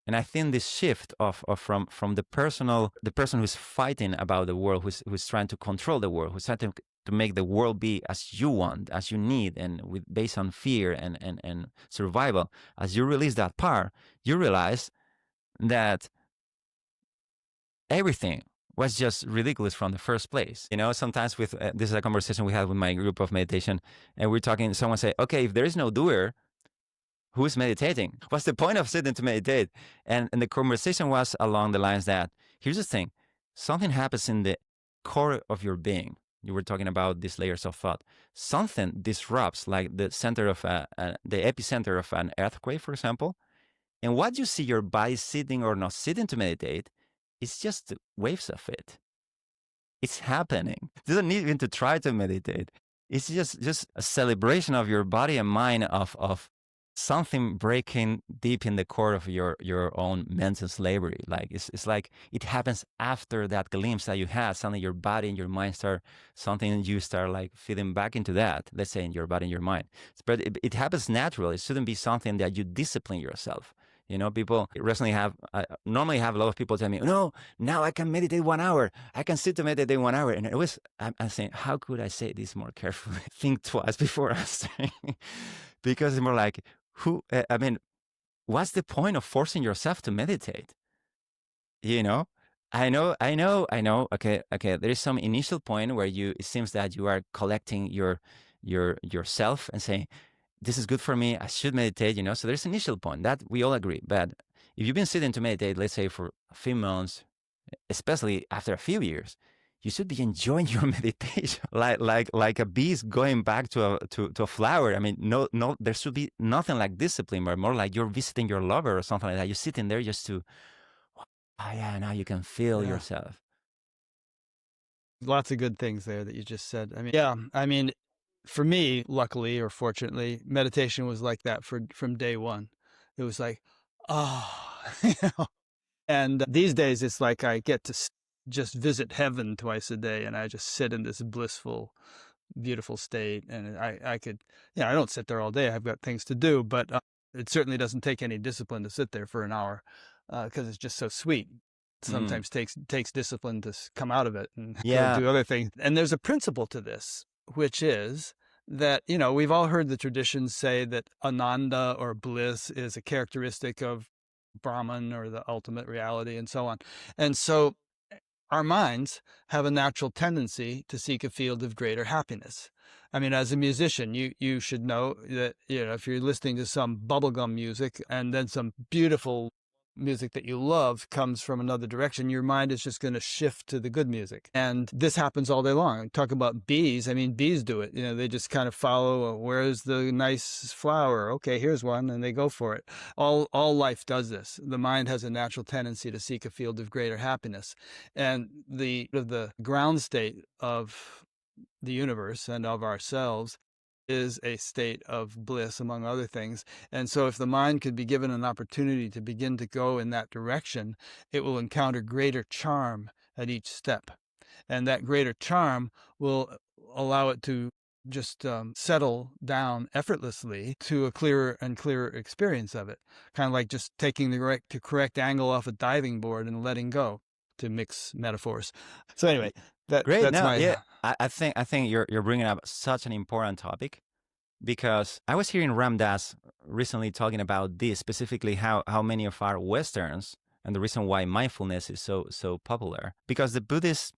And I think this shift from the person who's fighting about the world, who's trying to control the world, who's trying to make the world be as you want, as you need, and based on fear and survival. As you release that part, you realize that everything was just ridiculous from the first place. Sometimes with this is a conversation we had with my group of meditation, and we're talking. Someone say, "Okay, if there is no doer, who's meditating? What's the point of sitting to meditate?" And the conversation was along the lines that, here's the thing: something happens in the core of your being. You were talking about these layers of thought. Something disrupts, like the center of the epicenter of an earthquake, for example. And what you see your body sitting or not sitting to meditate, it's just waves of it. It's happening. You don't need even to try to meditate. It's just a celebration of your body and mind of something breaking deep in the core of your own mental slavery. Like it's like it happens after that glimpse that you had. Suddenly your body and your mind start something, you start like feeding back into that. Let's say in your body and your mind, but it happens naturally. It shouldn't be something that you discipline yourself. People normally have a lot of people tell me, "No, now I can meditate 1 hour. I can sit to meditate 1 hour." And I'm saying, how could I say this more carefully? Think twice before answering, because it's more like, what's the point of forcing yourself to meditate? I know. Okay. There is some initial point where it seems that you are collecting yourself and saying, this is good for me, I should meditate, So there's an initial point that we all agree. But if you've been sitting to meditate, let's say for a few months, especially after a few years, you should be enjoying your meditation, like a bee going back to a flower. No, there should be nothing like discipline, but more like you're visiting your lover or something like that. You're sitting there just to, oh yeah, now you can feel yourself. Lots of good things there that you just said. For me, luckily or fortunately, meditation was like that from day one. It was like, oh, And these days, it's like I get to just visit heaven twice a day, and I just sit in this blissful, beautiful state. And I could, I don't sit there all day. I've got things to do, but it certainly doesn't take any discipline to sit there for an hour because it's just so sweet. Sometimes takes discipline to come out of it and go do other things. And there's a principle to this, which is that, we've all heard the traditions say that ananda or bliss is a characteristic of Brahman or the ultimate reality and so on. And so our minds have a natural tendency to seek a field of greater happiness. As a musician, you should know that, if you're listening to some bubblegum music and then some beautiful music that you love comes from another direction, your mind is just going to shift to the good music. And this happens all day long. Talk about bees. Bees do it. They just kind of follow, where's the nice flower? Okay, here's one, and they go for it. All life does this. The mind has a natural tendency to seek a field of greater happiness. And the ground state of the universe and of ourselves is a state of bliss, among other things. And so if the mind could be given an opportunity to begin to go in that direction, it will encounter greater charm at each step. And that greater charm will allow it to just settle down effortlessly to a clearer and clearer experience of it. Kind of like just taking the correct angle off a diving board and letting go, to mix metaphors. So anyway, Great. I think you're bringing up such an important topic, because I was hearing Ram Dass recently talking about this, specifically how many of our Westerns, and the reason why mindfulness is so popular, because the Buddhist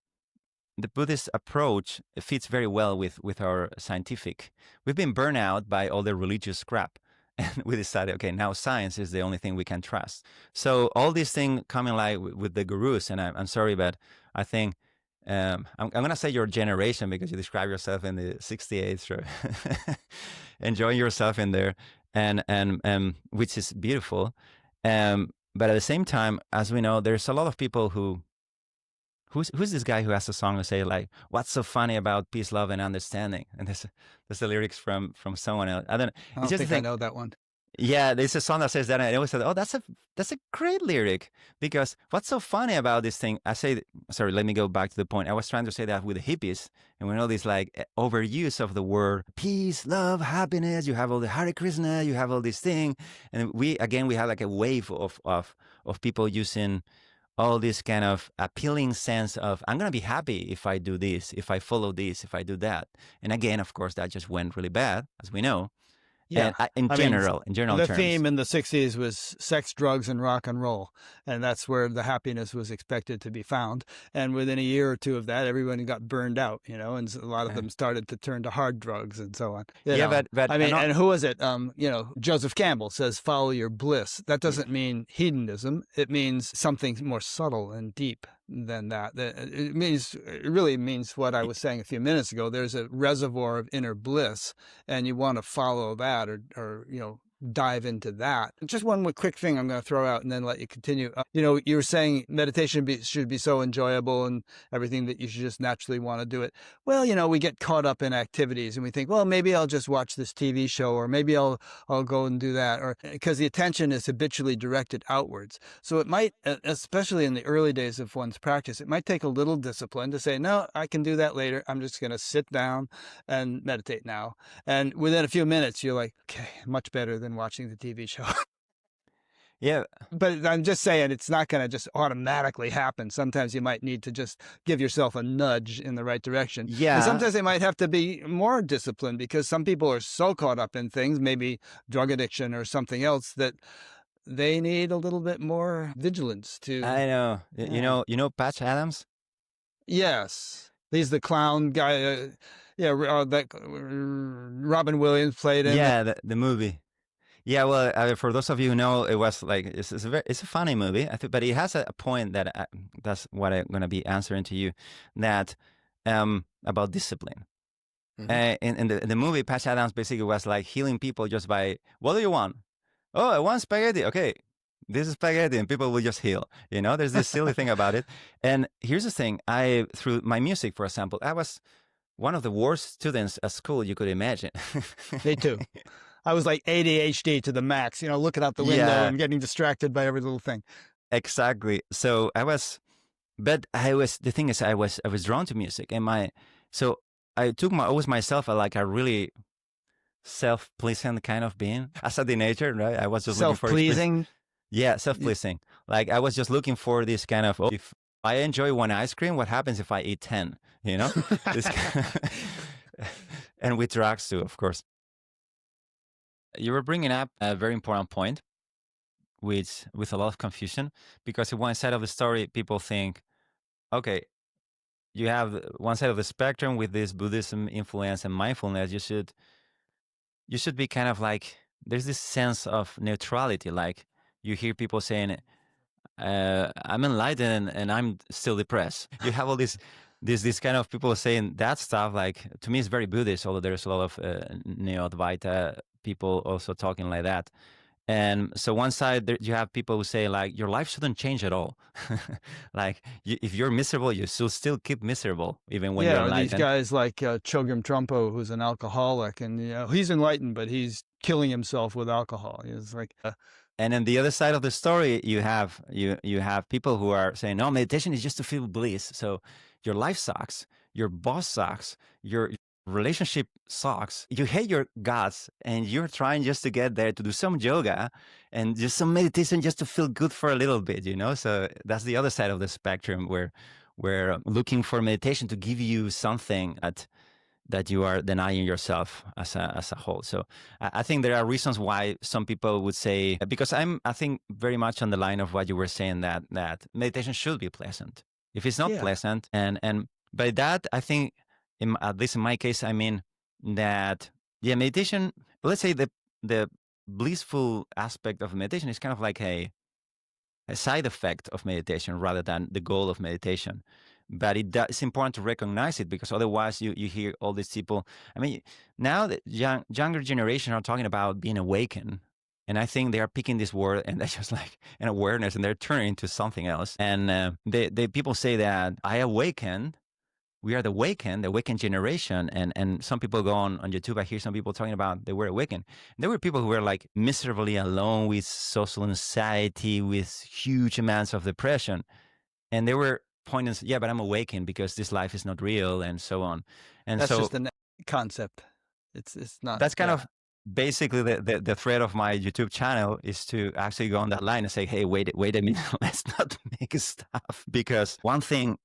approach fits very well with our scientific. We've been burned out by all the religious crap. And we decided, okay, now science is the only thing we can trust. So all these things coming like with the gurus, and I'm sorry, but I think I'm going to say your generation, because you describe yourself in the 68th, enjoying yourself in there, and which is beautiful. But at the same time, as we know, there's a lot of people who's this guy who has a song to say like, "What's so funny about peace, love, and understanding?" And there's the lyrics from someone else. I don't think I know that one. Yeah, there's a song that says that, and I always said, "Oh, that's a great lyric." Because what's so funny about this thing? I say, sorry, let me go back to the point. I was trying to say that with the hippies, and we know this like overuse of the word peace, love, happiness. You have all the Hare Krishna, you have all this thing, and we have like a wave of people using all this kind of appealing sense of I'm gonna be happy if I do this, if I follow this, if I do that. And again, of course, that just went really bad, as we know. Yeah. And in I mean, general the terms. theme in the 60s was sex, drugs, and rock and roll. And that's where the happiness was expected to be found. And within a year or two of that, everyone got burned out, you know, and a lot of them started to turn to hard drugs and so on. You know? But I mean, not, and who was it? You know, Joseph Campbell says, follow your bliss. That doesn't mean hedonism. It means something more subtle and deep than that. It really means what I was saying a few minutes ago. There's a reservoir of inner bliss, and you want to follow that or you know, dive into that. Just one quick thing I'm going to throw out and then let you continue. You know, you were saying meditation should be so enjoyable and everything that you should just naturally want to do it. Well, you know, we get caught up in activities and we think, well, maybe I'll just watch this TV show, or maybe I'll go and do that, or because the attention is habitually directed outwards. So it might, especially in the early days of one's practice, it might take a little discipline to say, no, I can do that later. I'm just going to sit down and meditate now. And within a few minutes, you're like, okay, much better than watching the TV show. yeah, But I'm just saying, it's not going to just automatically happen. Sometimes you might need to just give yourself a nudge in the right direction. And sometimes they might have to be more disciplined, because some people are so caught up in things, maybe drug addiction or something else, that they need a little bit more vigilance to. I know. Yeah. You know Patch Adams? Yes. He's the clown guy. That Robin Williams played in. Yeah, the movie. Yeah, well, for those of you who know, it was like it's a funny movie. But it has a point that that's what I'm gonna be answering to you, that about discipline. In the movie, Patch Adams basically was like healing people just by, what do you want? Oh, I want spaghetti. Okay, this is spaghetti, and people will just heal. You know, there's this silly thing about it. And here's the thing: through my music, for example, I was one of the worst students at school you could imagine. Me too. I was like ADHD to the max, you know, looking out the window and getting distracted by every little thing. Exactly. So the thing is, I was drawn to music, and so I took always myself like a really self-pleasing kind of being as a teenager, right? I was just self-pleasing. Yeah, self-pleasing. Like I was just looking for this kind of, if I enjoy one ice cream, what happens if I eat 10, you know? And with drugs too, of course. You were bringing up a very important point with a lot of confusion, because in one side of the story, people think, okay, you have one side of the spectrum with this Buddhism influence and mindfulness. You should be kind of like, there's this sense of neutrality. Like you hear people saying, I'm enlightened and I'm still depressed. You have all this kind of people saying that stuff. Like, to me, it's very Buddhist, although there's a lot of Neo-Advaita people also talking like that. And so one side, you have people who say, like, your life shouldn't change at all. Like, if you're miserable, you should still keep miserable, even when you're enlightened. These guys like Chogyam Trungpa, who's an alcoholic, and you know, he's enlightened, but he's killing himself with alcohol. It's like... And then the other side of the story, you have people who are saying, no, meditation is just to feel bliss. So your life sucks, your boss sucks, your relationship sucks, you hate your guts, and you're trying just to get there to do some yoga and just some meditation just to feel good for a little bit, you know? So that's the other side of the spectrum, where we're looking for meditation to give you something that you are denying yourself as a whole. So I think there are reasons why some people would say, because I think very much on the line of what you were saying, that meditation should be pleasant. If it's not pleasant, and by that, I think, at least in my case, I mean that, meditation, let's say the blissful aspect of meditation is kind of like a side effect of meditation rather than the goal of meditation. But it's important to recognize it, because otherwise you hear all these people. I mean, now the younger generation are talking about being awakened. And I think they are picking this word and they're just like an awareness, and they're turning into something else. And they people say that I awakened we are the awakened generation. And some people go on YouTube. I hear some people talking about they were awakened. There were people who were like miserably alone with social anxiety, with huge amounts of depression. And they were pointing, yeah, but I'm awakened because this life is not real, and so on. And That's so just a concept. It's not. that's kind of basically the thread of my YouTube channel, is to actually go on that line and say, hey, wait a minute, let's not make stuff. Because one thing,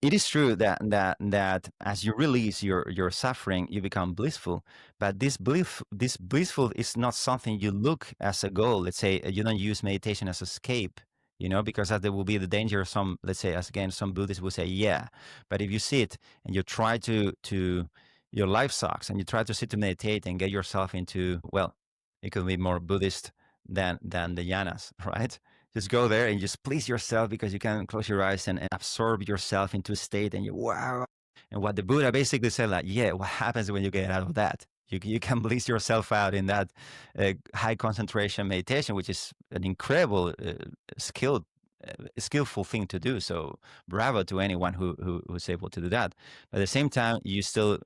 it is true that as you release your suffering, you become blissful. But this blissful is not something you look as a goal. Let's say you don't use meditation as escape, because that there will be the danger. Some, let's say, as again, some Buddhists will say, yeah. But if you sit and you try to your life sucks, and you try to sit to meditate and get yourself into, well, it could be more Buddhist than the jhanas, right? Just go there and just please yourself, because you can close your eyes and absorb yourself into a state, and you, wow. And what the Buddha basically said, like, yeah, what happens when you get out of that? You can bliss yourself out in that high concentration meditation, which is an incredible skillful thing to do. So bravo to anyone who's able to do that. But at the same time, you still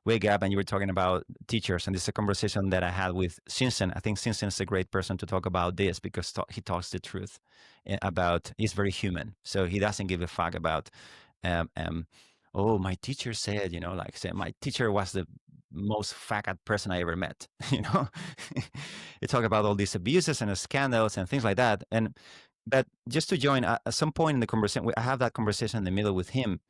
wake up. And you were talking about teachers, and this is a conversation that I had with Shinsen. I think Shinsen is a great person to talk about this, because he talks the truth about, he's very human. So he doesn't give a fuck about, oh, my teacher said, like, say, my teacher was the most faggot person I ever met. You talk about all these abuses and scandals and things like that. But just to join, at some point in the conversation, I have that conversation in the middle with him,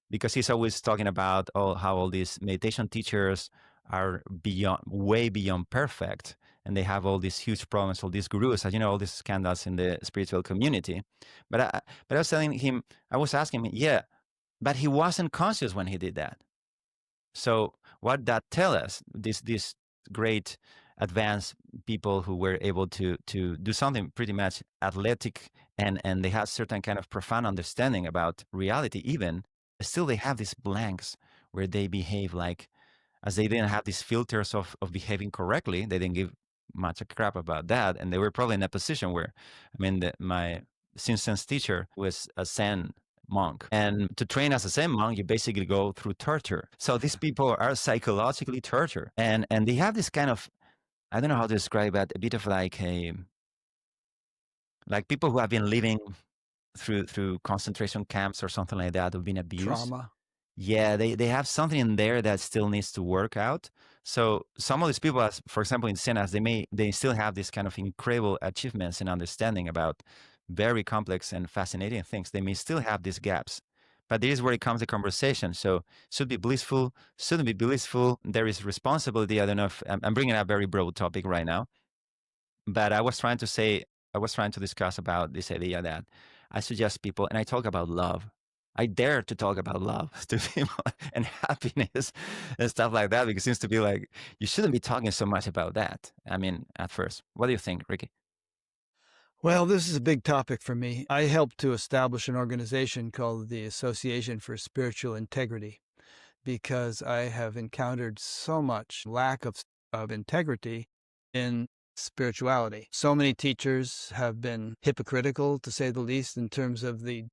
because he's always talking about how all these meditation teachers are way beyond perfect, and they have all these huge problems, all these gurus, all these scandals in the spiritual community. But I was telling him, I was asking him, yeah, but he wasn't conscious when he did that. So what that tell us, these great advanced people who were able to do something pretty much athletic, and they have certain kind of profound understanding about reality, even still they have these blanks where they behave like, as they didn't have these filters of behaving correctly, they didn't give much a crap about that. And they were probably in a position where, my Simpson's teacher was a Zen monk, and to train as a Zen monk, you basically go through torture. So these people are psychologically tortured, and they have this kind of, I don't know how to describe it, a bit of like people who have been living through concentration camps or something like that, who've been abused. Trauma. Yeah, they have something in there that still needs to work out. So some of these people, as for example in Zen, they still have this kind of incredible achievements and understanding about very complex and fascinating things. They may still have these gaps, but this is where it comes to conversation. So should be blissful, shouldn't be blissful. There is responsibility. I don't know if I'm bringing a very broad topic right now, but I was trying to discuss about this idea that I suggest people, and I talk about love. I dare to talk about love to people and happiness and stuff like that, because it seems to be like, you shouldn't be talking so much about that. At first. What do you think, Ricky? Well, this is a big topic for me. I helped to establish an organization called the Association for Spiritual Integrity, because I have encountered so much lack of integrity in spirituality. So many teachers have been hypocritical, to say the least, in terms of the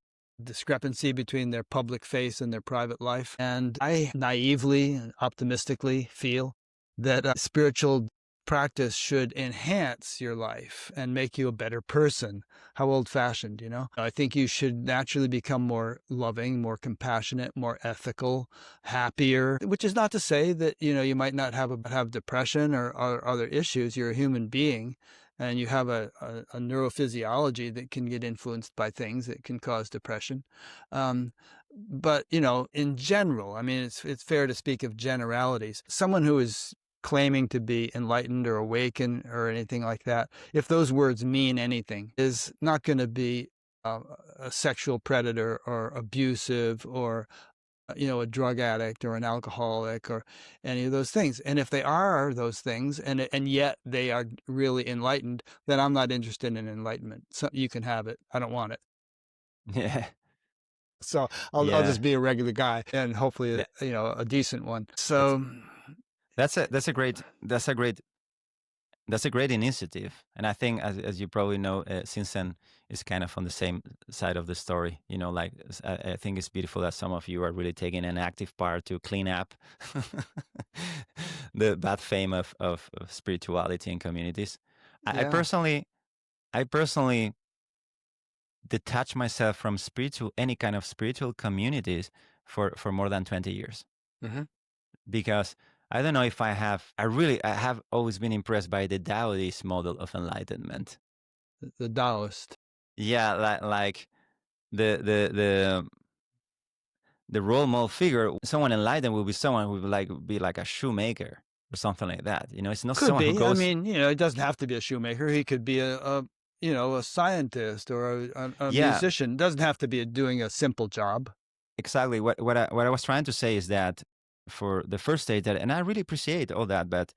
discrepancy between their public face and their private life. And I naively and optimistically feel that spiritual practice should enhance your life and make you a better person. How old-fashioned, I think you should naturally become more loving, more compassionate, more ethical, happier, which is not to say that, you might not have depression or other issues. You're a human being, and you have a neurophysiology that can get influenced by things that can cause depression. But, in general, it's fair to speak of generalities. Someone who is claiming to be enlightened or awakened or anything like that, if those words mean anything, is not going to be a sexual predator or abusive or a drug addict or an alcoholic or any of those things. And if they are those things, and yet they are really enlightened, then I'm not interested in enlightenment. So you can have it. I don't want it. Yeah. So I'll just be a regular guy, and hopefully, a decent one. So that's a great That's a great initiative. And I think, as you probably know, Sinsen is kind of on the same side of the story. You know, like I think it's beautiful that some of you are really taking an active part to clean up the bad fame of spirituality in communities. I Yeah. personally detach myself from any kind of spiritual communities for more than 20 years. Mm-hmm. Because I don't know if I have always been impressed by the Taoist model of enlightenment. The Taoist. Yeah, like the the role model figure, someone enlightened will be someone who would be like a shoemaker or something like that. You know, it's not Could someone who be. I goes. mean, it doesn't have to be a shoemaker. He could be a scientist or a Yeah, musician. It doesn't have to be doing a simple job. exactly. What I was trying to say is that for the first stage, and I really appreciate all that, but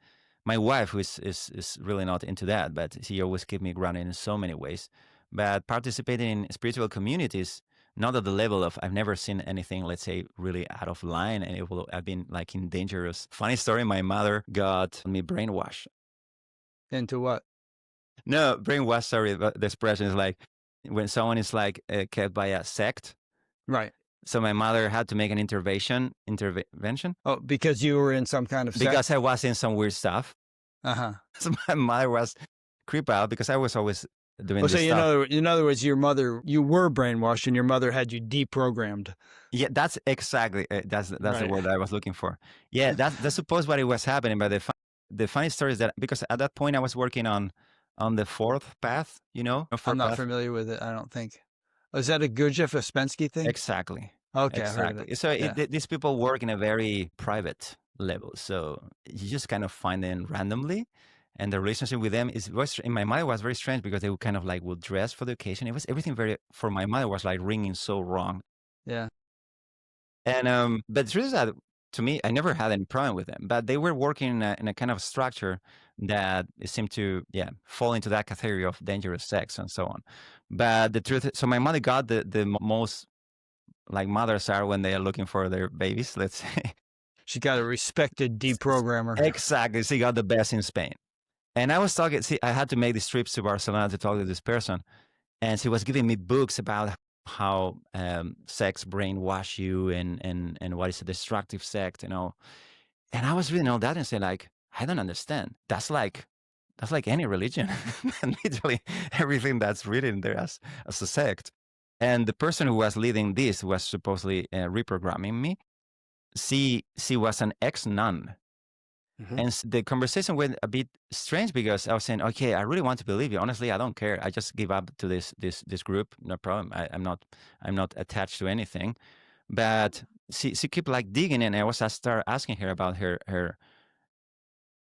my wife, who is really not into that, but she always kept me grounded in so many ways. But participating in spiritual communities, not at the level of, I've never seen anything, let's say, really out of line, and I've been like in dangerous. Funny story: my mother got me brainwashed. Into what? No, brainwash. Sorry, but the expression is like when someone is like kept by a sect. Right. So my mother had to make an intervention Oh, because you were in some kind of because sect? I was in some weird stuff. Uh-huh. So my mother was creep out because I was always doing Oh, so this stuff. in other words, you were brainwashed and your mother had you deprogrammed. Yeah, that's exactly that's the Right. word I was looking for. Yeah, that's supposed what it was happening. But the funny story is that because at that point I was working on the fourth path, I'm fourth not path. familiar with it, I don't think. Oh, is that a Gurdjieff Ouspensky thing? Exactly. Okay, I heard of Exactly. it. So Yeah. these people work in a very private level. So you just kind of find them randomly. And the relationship with them was in my mind was very strange because they would kind of like would dress for the occasion. It was everything for my mother was like ringing so wrong. Yeah. And but the truth is that to me, I never had any problem with them. But they were working in a kind of structure that it seemed to fall into that category of dangerous sex and so on. But the truth, so my mother got the most like mothers are when they are looking for their babies, let's say. She got a respected deprogrammer. Exactly. She got the best in Spain. And I was talking, I had to make these trips to Barcelona to talk to this person. And she was giving me books about how sex brainwash you and what is a destructive sex, And I was reading all that and saying, like, I don't understand. That's like any religion. And literally everything that's written there as a sect. And the person who was leading this was supposedly reprogramming me. She was an ex-nun. Mm-hmm. And the conversation went a bit strange because I was saying, okay, I really want to believe you. Honestly, I don't care. I just give up to this group. No problem. I'm not attached to anything. But she kept like digging in. And I started asking her about her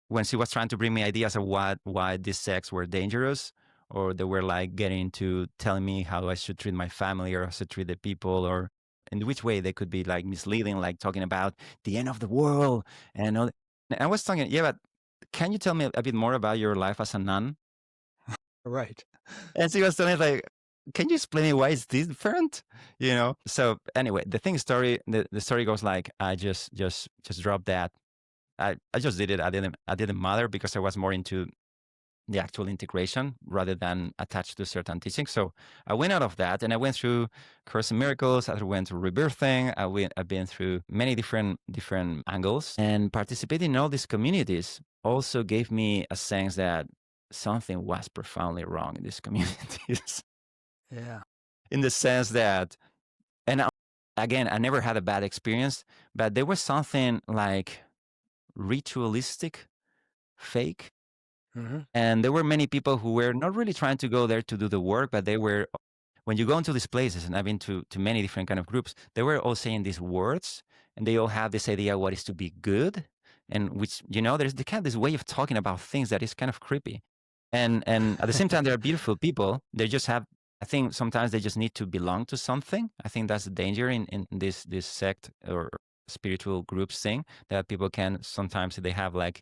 when she was trying to bring me ideas of why these sects were dangerous, or they were like getting to telling me how I should treat my family or I should treat the people, or in which way they could be like misleading, like talking about the end of the world and all. And I was talking, yeah, but can you tell me a bit more about your life as a nun? Right. And she was telling me like, can you explain me why it's different? So anyway, the story goes like, I just dropped that. I just did it. I didn't matter because I was more into the actual integration rather than attached to certain teachings. So I went out of that and I went through Course in Miracles. I went through Rebirthing. I've been through many different angles, and participating in all these communities also gave me a sense that something was profoundly wrong in these communities. Yeah. In the sense that, again, I never had a bad experience, but there was something like ritualistic, fake. Mm-hmm. And there were many people who were not really trying to go there to do the work, but they were, when you go into these places, and I've been to many different kind of groups, they were all saying these words, and they all have this idea what is to be good, and which, there's the kind of this way of talking about things that is kind of creepy. And at the same time, they're beautiful people. They just have, I think sometimes they just need to belong to something. I think that's the danger in this sect or spiritual groups thing, that people can sometimes, they have like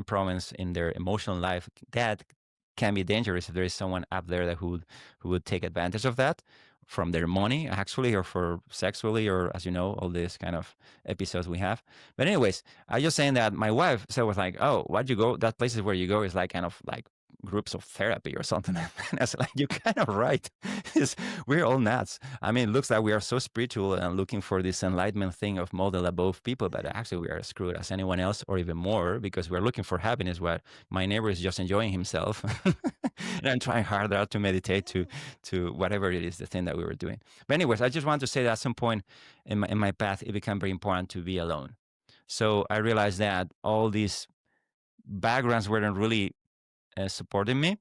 problems in their emotional life that can be dangerous if there is someone up there that who would take advantage of that from their money actually, or for sexually, or as you know, all these kind of episodes we have. But anyways, I was just saying that my wife said was like, oh, why'd you go? That places where you go is like kind of like groups of therapy or something. And I was like, you're kind of right. We're all nuts. I mean, it looks like we are so spiritual and looking for this enlightenment thing of model above people, but actually we are as screwed as anyone else, or even more, because we're looking for happiness where my neighbor is just enjoying himself. And I'm trying harder to meditate to whatever it is, the thing that we were doing. But anyways, I just want to say that at some point in my path, it became very important to be alone. So I realized that all these backgrounds weren't really supporting me,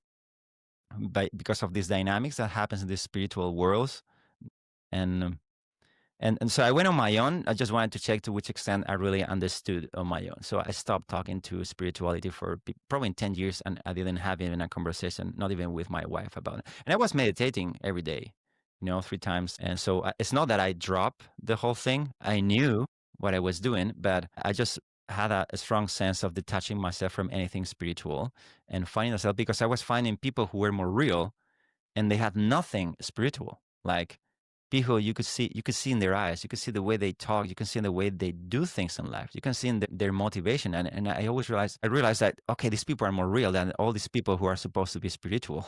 because of these dynamics that happens in these spiritual worlds. And so I went on my own. I just wanted to check to which extent I really understood on my own. So I stopped talking to spirituality for probably 10 years, and I didn't have even a conversation, not even with my wife, about it. And I was meditating every day, 3 times. And so it's not that I dropped the whole thing. I knew what I was doing, but I just had a strong sense of detaching myself from anything spiritual and finding myself, because I was finding people who were more real and they had nothing spiritual. Like people you could see in their eyes, you could see the way they talk, you can see in the way they do things in life, you can see in their motivation. And I realized that, okay, these people are more real than all these people who are supposed to be spiritual.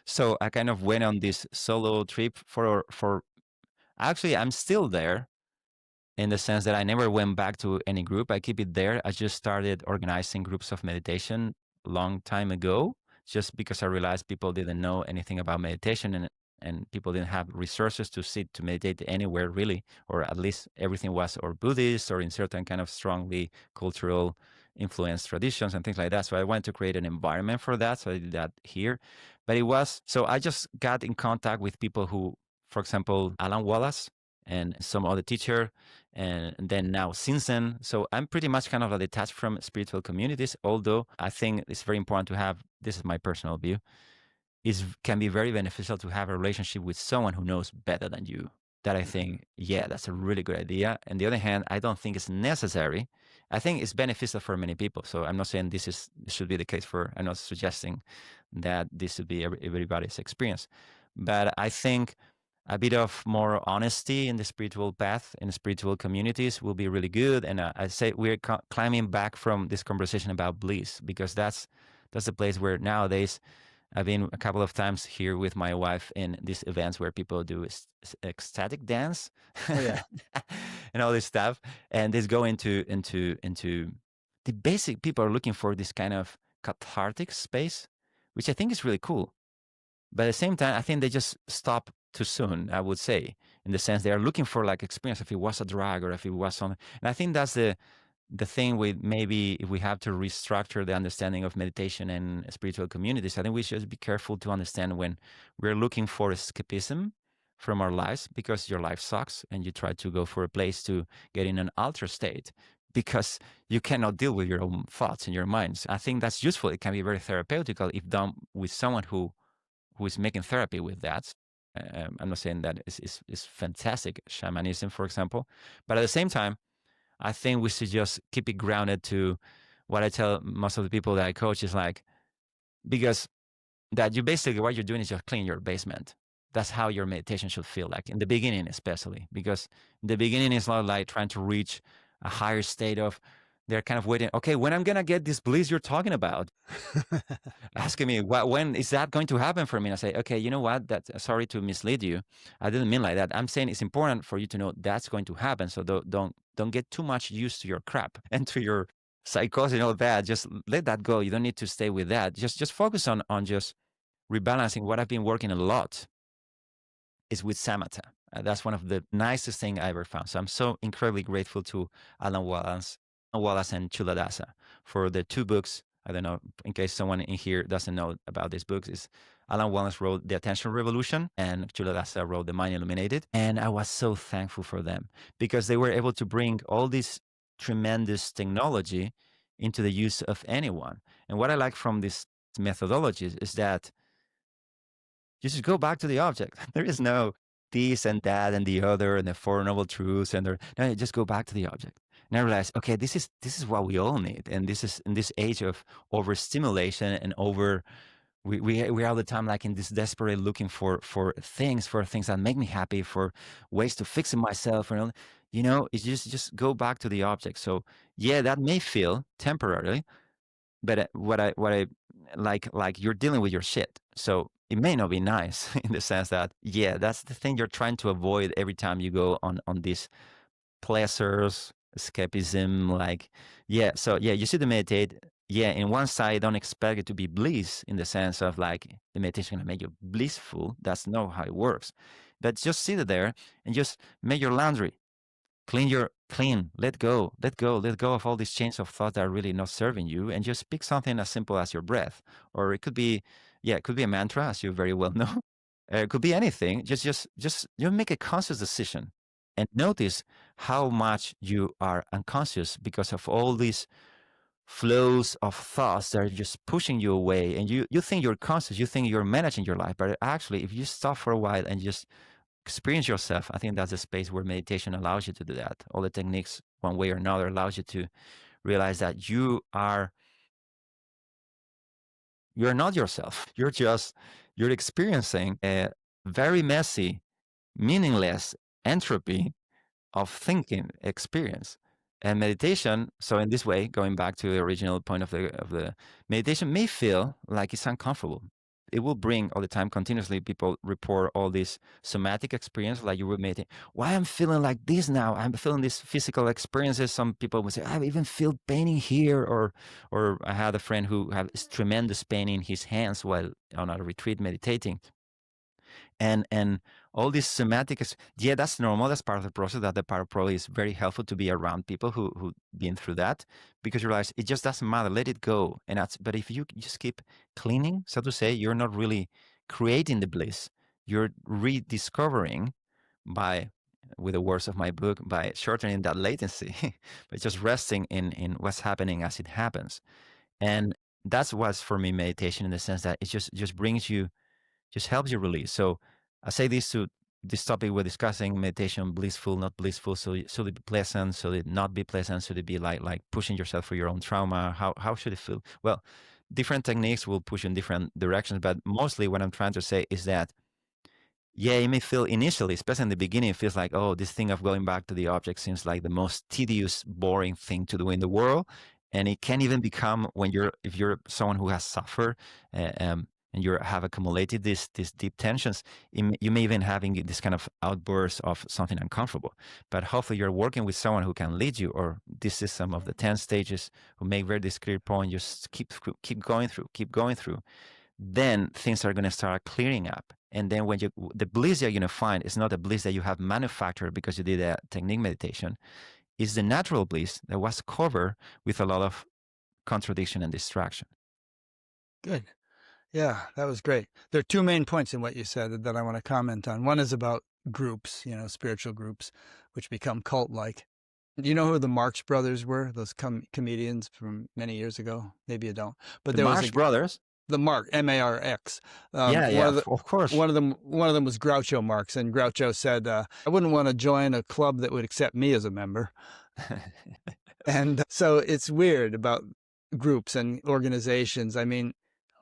So I kind of went on this solo trip for actually, I'm still there, in the sense that I never went back to any group. I keep it there. I just started organizing groups of meditation a long time ago, just because I realized people didn't know anything about meditation, and people didn't have resources to sit to meditate anywhere really, or at least everything was or Buddhist or in certain kind of strongly cultural influenced traditions and things like that. So I wanted to create an environment for that. So I did that here. But so I just got in contact with people who, for example, Alan Wallace and some other teacher, and then now Sinsen. So I'm pretty much kind of detached from spiritual communities, although I think it's very important to have, this is my personal view, can be very beneficial to have a relationship with someone who knows better than you. That I think, yeah, that's a really good idea. On the other hand, I don't think it's necessary. I think it's beneficial for many people. So I'm not saying this should be the case I'm not suggesting that this should be everybody's experience. But I think a bit of more honesty in the spiritual path, in the spiritual communities, will be really good. And I say we're climbing back from this conversation about bliss, because that's the place where nowadays I've been a couple of times here with my wife in these events where people do ecstatic dance, Oh, yeah. and all this stuff, and this go into the basic. People are looking for this kind of cathartic space, which I think is really cool. But at the same time, I think they just stop too soon, I would say, in the sense they are looking for like experience, if it was a drug or if it was something. And I think that's the thing with, maybe if we have to restructure the understanding of meditation and spiritual communities, I think we should be careful to understand when we're looking for escapism from our lives, because your life sucks and you try to go for a place to get in an altered state because you cannot deal with your own thoughts and your minds. I think that's useful. It can be very therapeutical if done with someone who is making therapy with that. I'm not saying that is fantastic, shamanism, for example. But at the same time, I think we should just keep it grounded to what I tell most of the people that I coach is like, because that you basically, what you're doing is just clean your basement. That's how your meditation should feel like in the beginning, especially, because in the beginning it's not like trying to reach a higher state of, they're kind of waiting, okay, when I'm going to get this bliss you're talking about, asking me when is that going to happen for me? And I say, okay, you know what, sorry to mislead you, I didn't mean like that. I'm saying it's important for you to know that's going to happen, so don't get too much used to your crap and to your psychosis and all that. Just let that go. You don't need to stay with that. Just focus on just rebalancing. What I've been working a lot is with samatha. That's one of the nicest things I ever found. So I'm so incredibly grateful to Alan Wallace and Chuladasa for the 2 books. I don't know, in case someone in here doesn't know about these books, is Alan Wallace wrote The Attention Revolution and Chuladasa wrote The Mind Illuminated. And I was so thankful for them, because they were able to bring all this tremendous technology into the use of anyone. And what I like from these methodologies is that you just go back to the object. There is no this and that and the other and the Four Noble Truths, and no, you just go back to the object. And I realized, okay, this is what we all need. And this is in this age of overstimulation and over We are all the time like in this desperate looking for things that make me happy, for ways to fix it myself, and it's just go back to the object. So yeah, that may feel temporarily, but what I like you're dealing with your shit, so it may not be nice in the sense that, yeah, that's the thing you're trying to avoid every time you go on these pleasures, escapism, like, yeah. So yeah, you see the meditate, yeah, in one side, don't expect it to be bliss in the sense of like the meditation gonna make you blissful. That's not how it works. But just sit there and just make your laundry, let go, let go of all these chains of thought that are really not serving you, and just pick something as simple as your breath. Or it could be, yeah, it could be a mantra, as you very well know. It could be anything. Just you make a conscious decision and notice how much you are unconscious because of all these flows of thoughts that are just pushing you away. And you think you're conscious, you think you're managing your life, but actually, if you stop for a while and just experience yourself, I think that's a space where meditation allows you to do that. All the techniques, one way or another, allows you to realize that you're not yourself. You're experiencing a very messy, meaningless entropy of thinking experience. And meditation, so in this way, going back to the original point of the meditation, may feel like it's uncomfortable. It will bring all the time, continuously, people report all this somatic experience, like you were meditating. Why I'm feeling like this now? I'm feeling these physical experiences. Some people would say, I even feel pain in here, or I had a friend who had tremendous pain in his hands while on a retreat meditating. And all these somatics, yeah, that's normal. That's part of the process. That the part probably is very helpful to be around people who been through that, because you realize it just doesn't matter. Let it go. And that's, but if you just keep cleaning, so to say, you're not really creating the bliss. You're rediscovering by, with the words of my book, by shortening that latency, by just resting in what's happening as it happens. And that's what's for me meditation, in the sense that it just brings you, just helps you release. So I say this topic we're discussing, meditation, blissful, not blissful. So should it be pleasant? Should it not be pleasant? Should it be like pushing yourself for your own trauma? How should it feel? Well, different techniques will push in different directions, but mostly what I'm trying to say is that, yeah, it may feel initially, especially in the beginning, it feels like, oh, this thing of going back to the object seems like the most tedious, boring thing to do in the world. And it can even become, if you're someone who has suffered, and you have accumulated these deep tensions, you may even having this kind of outburst of something uncomfortable. But hopefully you're working with someone who can lead you, or this is some of the 10 stages who make very discrete point, just keep going through. Then things are going to start clearing up. And then when the bliss that you're going to find is not a bliss that you have manufactured because you did a technique meditation. It's the natural bliss that was covered with a lot of contradiction and distraction. Good. Yeah, that was great. There are two main points in what you said that I want to comment on. One is about groups, spiritual groups, which become cult-like. You know who the Marx Brothers were? Those comedians from many years ago? Maybe you don't. But the Marx Brothers? The Marx, M-A-R-X. Of course. One of them was Groucho Marx, and Groucho said, I wouldn't want to join a club that would accept me as a member. And so it's weird about groups and organizations. I mean,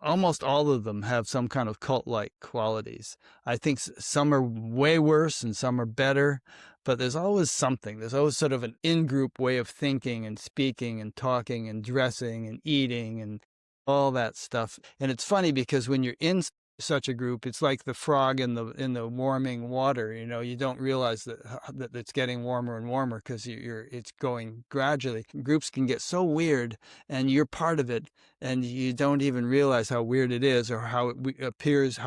almost all of them have some kind of cult-like qualities. I think some are way worse and some are better, but there's always something. There's always sort of an in-group way of thinking and speaking and talking and dressing and eating and all that stuff. And it's funny because when you're in such a group, it's like the frog in the warming water. You don't realize that it's getting warmer and warmer because it's going gradually. Groups can get so weird, and you're part of it, and you don't even realize how weird it is, or how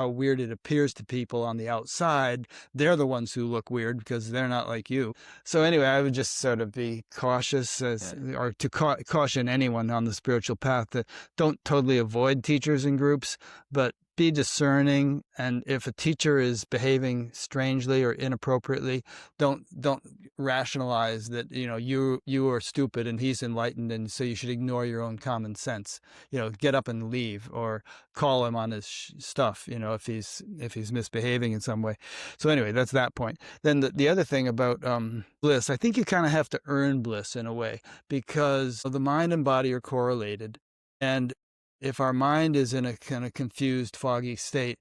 weird it appears to people on the outside. They're the ones who look weird because they're not like you. So anyway, I would just sort of be cautious, or to caution anyone on the spiritual path, that don't totally avoid teachers and groups, but be discerning. And if a teacher is behaving strangely or inappropriately, don't rationalize that you are stupid and he's enlightened, and so you should ignore your own common sense. Get up and leave, or call him on his stuff. If he's misbehaving in some way. So anyway, that's that point. Then the other thing about bliss, I think you kind of have to earn bliss in a way, because the mind and body are correlated, and If our mind is in a kind of confused, foggy state,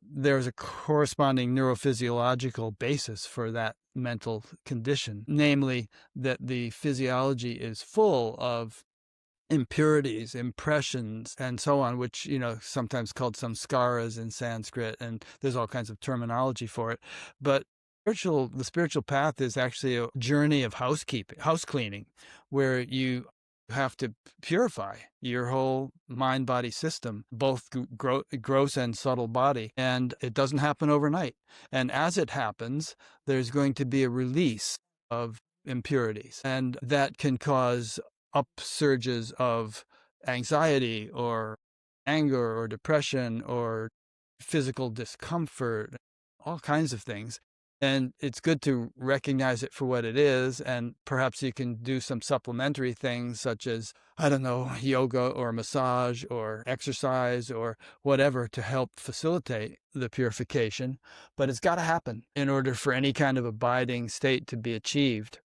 there's a corresponding neurophysiological basis for that mental condition, namely that the physiology is full of impurities, impressions, and so on, which, sometimes called samskaras in Sanskrit, and there's all kinds of terminology for it. But the spiritual path is actually a journey of house cleaning, where you have to purify your whole mind-body system, both gross and subtle body. And it doesn't happen overnight. And as it happens, there's going to be a release of impurities. And that can cause upsurges of anxiety or anger or depression or physical discomfort, all kinds of things. And it's good to recognize it for what it is. And perhaps you can do some supplementary things such as, I don't know, yoga or massage or exercise or whatever to help facilitate the purification. But it's got to happen in order for any kind of abiding state to be achieved.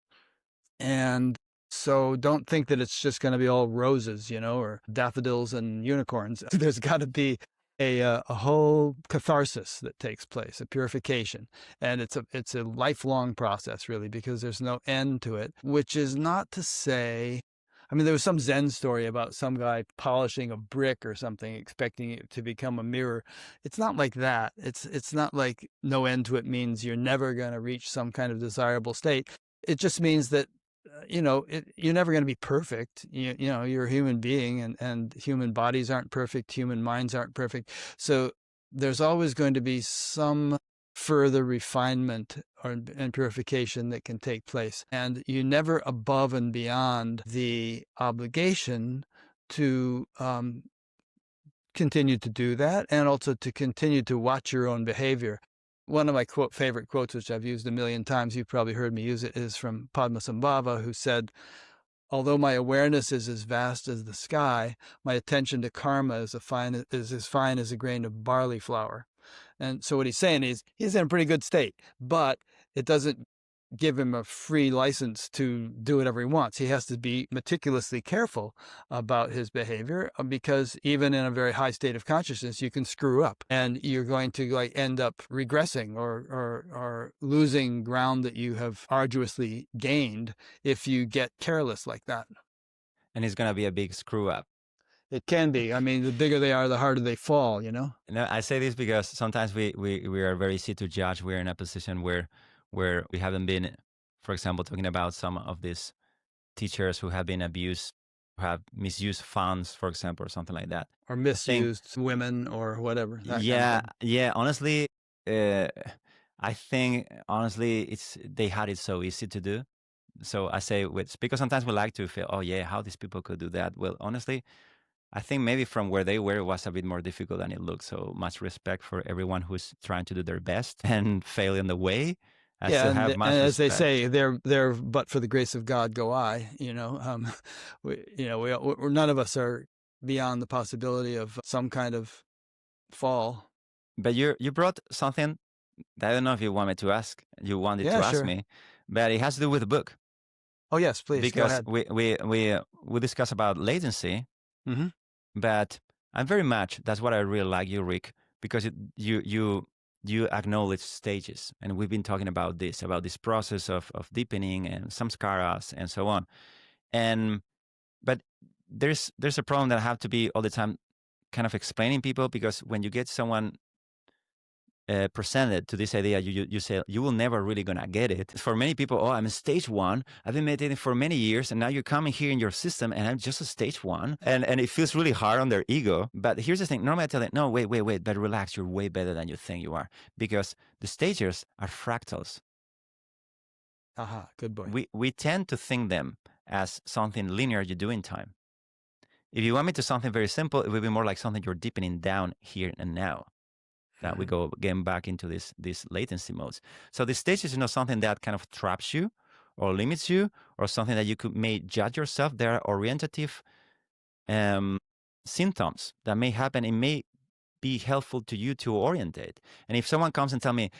And so don't think that it's just going to be all roses, or daffodils and unicorns. There's got to be a whole catharsis that takes place, a purification. And it's a lifelong process, really, because there's no end to it, which is not to say, there was some Zen story about some guy polishing a brick or something, expecting it to become a mirror. It's not like that. It's not like no end to it means you're never going to reach some kind of desirable state. It just means that you're never going to be perfect. You're a human being, and human bodies aren't perfect. Human minds aren't perfect. So there's always going to be some further refinement and purification that can take place. And you never above and beyond the obligation to continue to do that, and also to continue to watch your own behavior. One of my favorite quotes, which I've used a million times, you've probably heard me use it, is from Padmasambhava, who said, "Although my awareness is as vast as the sky, my attention to karma is as fine as a grain of barley flour." And so what he's saying is he's in a pretty good state, but it doesn't give him a free license to do whatever he wants. He has to be meticulously careful about his behavior, because even in a very high state of consciousness, you can screw up and you're going to end up regressing or losing ground that you have arduously gained if you get careless like that. And it's going to be a big screw up. It can be. The bigger they are, the harder they fall, No, I say this because sometimes we are very easy to judge. We're in a position where we haven't been, for example, talking about some of these teachers who have been abused, who have misused funds, for example, or something like that. Or misused women or whatever. Yeah. Honestly, I think, they had it so easy to do. So I say, because sometimes we like to feel, oh yeah, how these people could do that. Well, honestly, I think maybe from where they were, it was a bit more difficult than it looked. So much respect for everyone who's trying to do their best and fail in the way. I still have much and as they respect. say, they're but for the grace of God go I. We're none of us are beyond the possibility of some kind of fall. But you brought something that I don't know if you want me to ask. You wanted to ask me, but it has to do with the book. Oh yes, please. Because go ahead. we discuss about latency, but I'm very much, that's what I really like you, Rick, because you acknowledge stages, and we've been talking about this process of deepening and samskaras and so on, but there's a problem that I have to be all the time kind of explaining people, because when you get someone presented to this idea, you say you will never really gonna get it. For many people, oh, I'm in stage 1. I've been meditating for many years, and now you're coming here in your system, and I'm just a stage 1, and it feels really hard on their ego. But here's the thing: normally I tell them, no, wait, but relax. You're way better than you think you are, because the stages are fractals. Aha, good boy. We tend to think them as something linear you do in time. If you want me to something very simple, it would be more like something you're deepening down here and now. Now we go again back into these latency modes. So the stage is not something that kind of traps you or limits you, or something that you may judge yourself. There are orientative symptoms that may happen. It may be helpful to you to orientate. And if someone comes and tell me,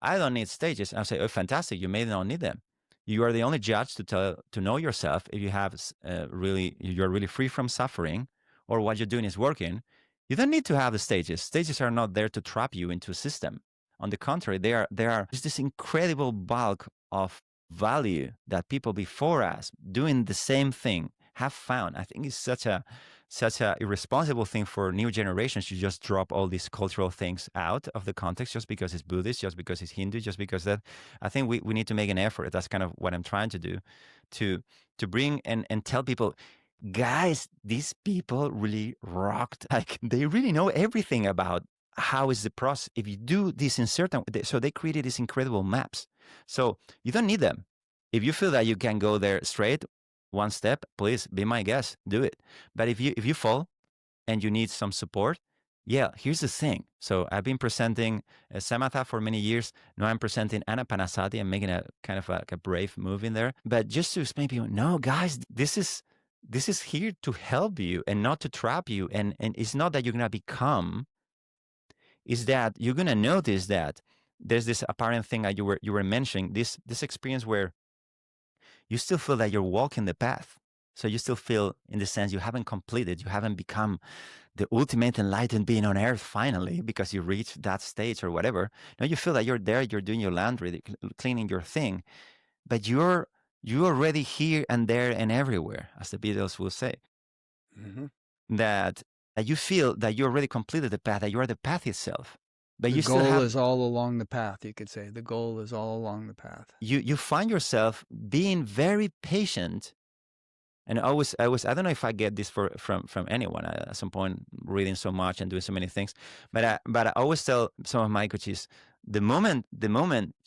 I don't need stages, I'll say, oh, fantastic, you may not need them. You are the only judge to know yourself if you have you're really free from suffering, or what you're doing is working, you don't need to have the stages. Stages are not there to trap you into a system. On the contrary, they are just this incredible bulk of value that people before us doing the same thing have found. I think it's such a irresponsible thing for new generations to just drop all these cultural things out of the context just because it's Buddhist, just because it's Hindu, just because that. I think we need to make an effort. That's kind of what I'm trying to do, to bring and tell people, guys, these people really rocked. Like, they really know everything about how is the process. If you do this in certain, so they created these incredible maps. So you don't need them. If you feel that you can go there straight, one step, please be my guest, do it. But if you fall and you need some support, yeah, here's the thing. So I've been presenting samatha for many years. Now I'm presenting anapanasati. I'm making a kind of a brave move in there. But just to explain to people, no, guys, this is here to help you and not to trap you. And it's not that you're gonna become. Is that you're gonna notice that there's this apparent thing that you were mentioning. This experience where you still feel that you're walking the path. So you still feel, in the sense, you haven't completed, you haven't become the ultimate enlightened being on earth finally because you reached that stage or whatever. No, you feel that you're there, you're doing your laundry, cleaning your thing, but you're already here and there and everywhere, as the Beatles will say. Mm-hmm. That you feel that you already completed the path, that you are the path itself. But the you goal still have, is all along the path, you could say. The goal is all along the path. You find yourself being very patient. And I don't know if I get this from anyone at some point, reading so much and doing so many things, but I always tell some of my coaches, the moment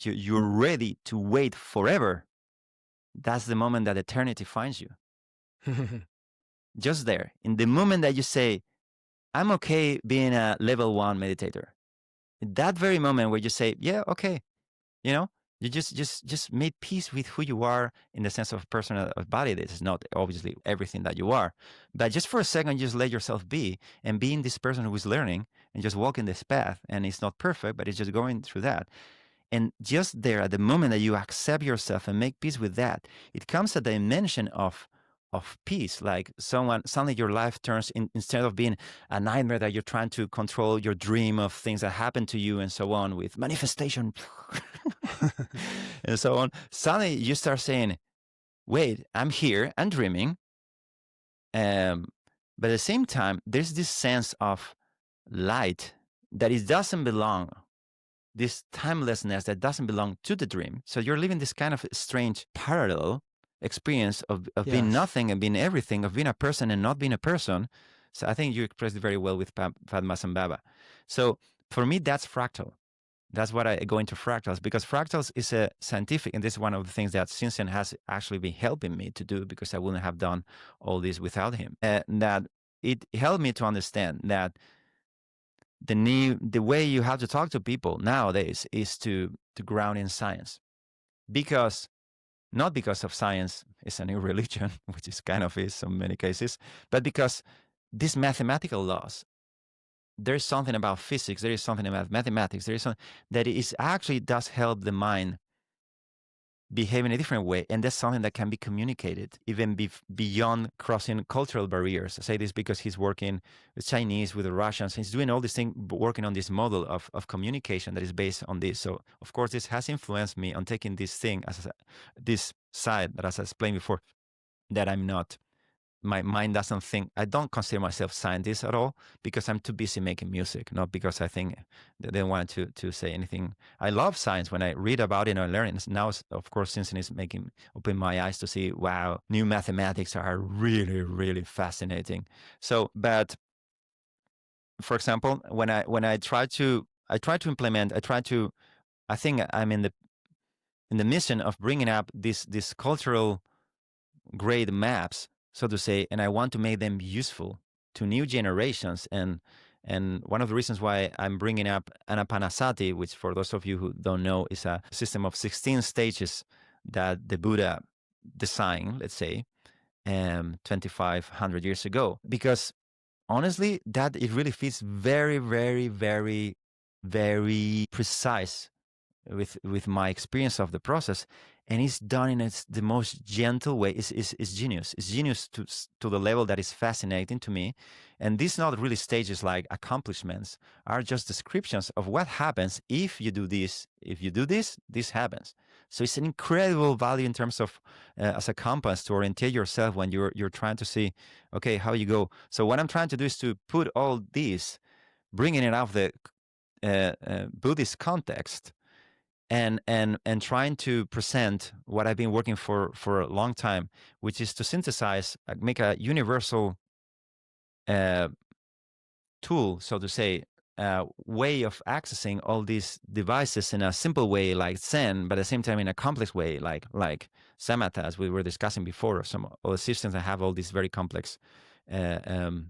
you're ready to wait forever, that's the moment that eternity finds you. Just there, in the moment that you say, I'm okay being a level 1 meditator, that very moment where you say, yeah, okay, you know, you just made peace with who you are in the sense of personal body. This is not obviously everything that you are, but just for a second, just let yourself be and being this person who is learning and just walking this path. And it's not perfect, but it's just going through that. And just there, at the moment that you accept yourself and make peace with that, it comes a dimension of peace. Like suddenly your life turns instead of being a nightmare that you're trying to control your dream of things that happen to you and so on, with manifestation and so on. Suddenly you start saying, wait, I'm here, I'm dreaming. But at the same time, there's this sense of light that it doesn't belong, this timelessness that doesn't belong to the dream. So you're living this kind of strange parallel experience of Yes. being nothing and being everything, of being a person and not being a person. So I think you expressed it very well with Padmasambhava. So for me, that's fractal. That's what I go into fractals, because fractals is a scientific, and this is one of the things that Sinsen has actually been helping me to do, because I wouldn't have done all this without him. That it helped me to understand that the way you have to talk to people nowadays is to ground in science, because not because of science is a new religion, which is kind of is in many cases, but because these mathematical laws, there's something about physics, there is something about mathematics, there is something that is actually does help the mind behave in a different way, and that's something that can be communicated even beyond crossing cultural barriers. I say this because he's working with Chinese, with the Russians. He's doing all these things, working on this model of communication that is based on this. So of course this has influenced me on taking this thing as this side that, as I explained before, that I'm not, my mind doesn't think, I don't consider myself scientist at all, because I'm too busy making music, not because I think they don't want to say anything. I love science when I read about it and I learn it. Now, of course, Simpson is open my eyes to see, wow, new mathematics are really, really fascinating. So, but for example, when I try to implement, I think I'm in the mission of bringing up this cultural great maps, so to say, and I want to make them useful to new generations. And one of the reasons why I'm bringing up Anapanasati, which for those of you who don't know, is a system of 16 stages that the Buddha designed, let's say, 2,500 years ago. Because honestly, that it really fits very, very, very, very precise with my experience of the process. and it's done in the most gentle way. It's genius. It's genius to the level that is fascinating to me. And these not really stages like accomplishments, are just descriptions of what happens if you do this. If you do this, this happens. So it's an incredible value in terms of as a compass to orientate yourself when you're trying to see, okay, how you go. So what I'm trying to do is to put all this, bringing it out of the Buddhist context, and trying to present what I've been working for a long time, which is to synthesize, make a universal tool, so to say, way of accessing all these devices in a simple way like Zen, but at the same time in a complex way like samatha, as we were discussing before, some other systems that have all these very complex uh, um,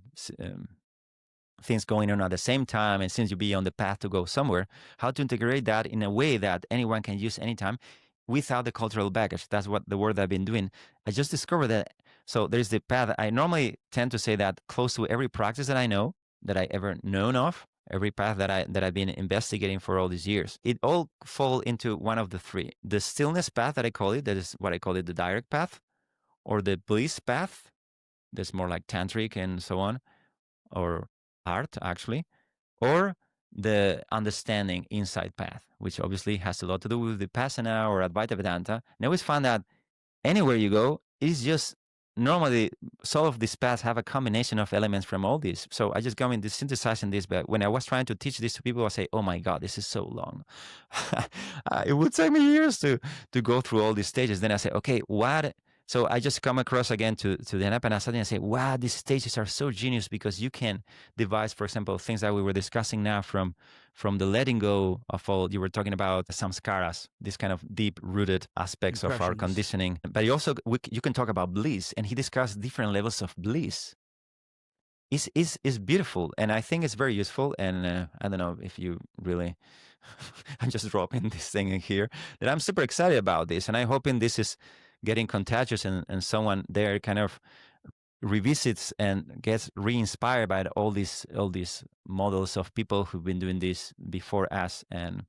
things going on at the same time, and since you be on the path to go somewhere, how to integrate that in a way that anyone can use anytime without the cultural baggage. That's what the work I've been doing. I just discovered that. So there's the path. I normally tend to say that close to every practice that I know, that I ever known of, every path that I've been investigating for all these years, it all fall into one of the three. The stillness path that I call it, that is what I call it, the direct path, or the bliss path, that's more like tantric and so on, or art actually, or the understanding insight path, which obviously has a lot to do with Vipassana or Advaita Vedanta. And I always find that anywhere you go, it's just normally some of these paths have a combination of elements from all these. So I just go into synthesizing this, but when I was trying to teach this to people, I say, oh my God, this is so long. It would take me years to go through all these stages. Then I say, okay, what? So I just come across again to the Anapanasati and say, wow, these stages are so genius because you can devise, for example, things that we were discussing now from the letting go of all, you were talking about samskaras, these kind of deep-rooted aspects of our conditioning. But you also, you can talk about bliss, and he discussed different levels of bliss. It's beautiful, and I think it's very useful, and I don't know if you really... I'm just dropping this thing in here, that I'm super excited about this, and I'm hoping this is getting contagious and someone there kind of revisits and gets re-inspired by all these models of people who've been doing this before us. And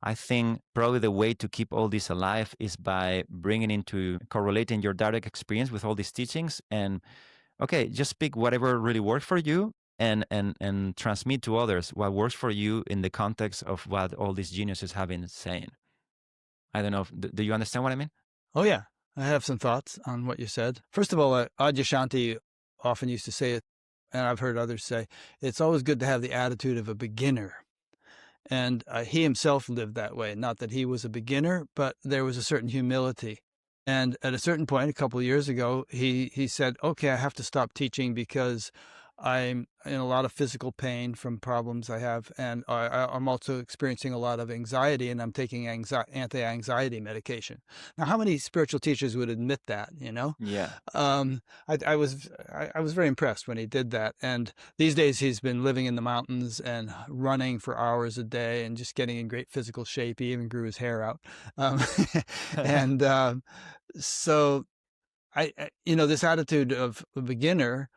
I think probably the way to keep all this alive is by bringing into correlating your direct experience with all these teachings, and okay, just pick whatever really works for you and transmit to others what works for you in the context of what all these geniuses have been saying. I don't know. Do you understand what I mean? Oh, yeah. I have some thoughts on what you said. First of all, Adyashanti often used to say it, and I've heard others say, it's always good to have the attitude of a beginner. And he himself lived that way. Not that he was a beginner, but there was a certain humility. And at a certain point, a couple of years ago, he said, okay, I have to stop teaching because I'm in a lot of physical pain from problems I have, and I'm also experiencing a lot of anxiety, and I'm taking anti-anxiety medication. Now, how many spiritual teachers would admit that, you know? Yeah. I was very impressed when he did that. And these days he's been living in the mountains and running for hours a day and just getting in great physical shape. He even grew his hair out. And so this attitude of a beginner,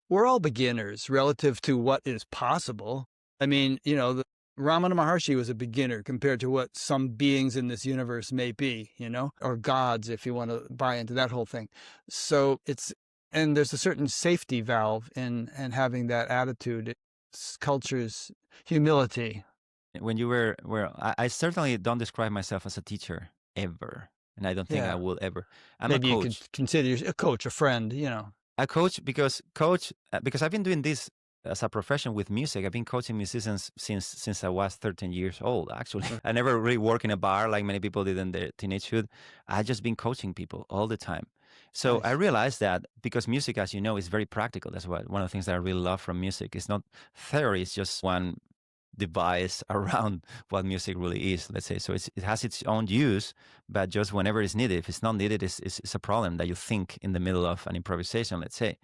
we're all beginners relative to what is possible. I mean, the Ramana Maharshi was a beginner compared to what some beings in this universe may be, or gods, if you want to buy into that whole thing. So and there's a certain safety valve in having that attitude. It's culture's humility. When you were, I certainly don't describe myself as a teacher ever, and I don't think I will ever. I'm Maybe a coach. You could consider a coach, a friend, A coach because I've been doing this as a profession with music. I've been coaching musicians since I was 13 years old, actually. I never really worked in a bar like many people did in their teenagehood. I just been coaching people all the time. So nice. I realized that because music, as you know, is very practical. That's one of the things that I really love from music. It's not theory, it's just one device around what music really is, let's say. So it has its own use, but just whenever it's needed. If it's not needed, it's a problem that you think in the middle of an improvisation, let's say.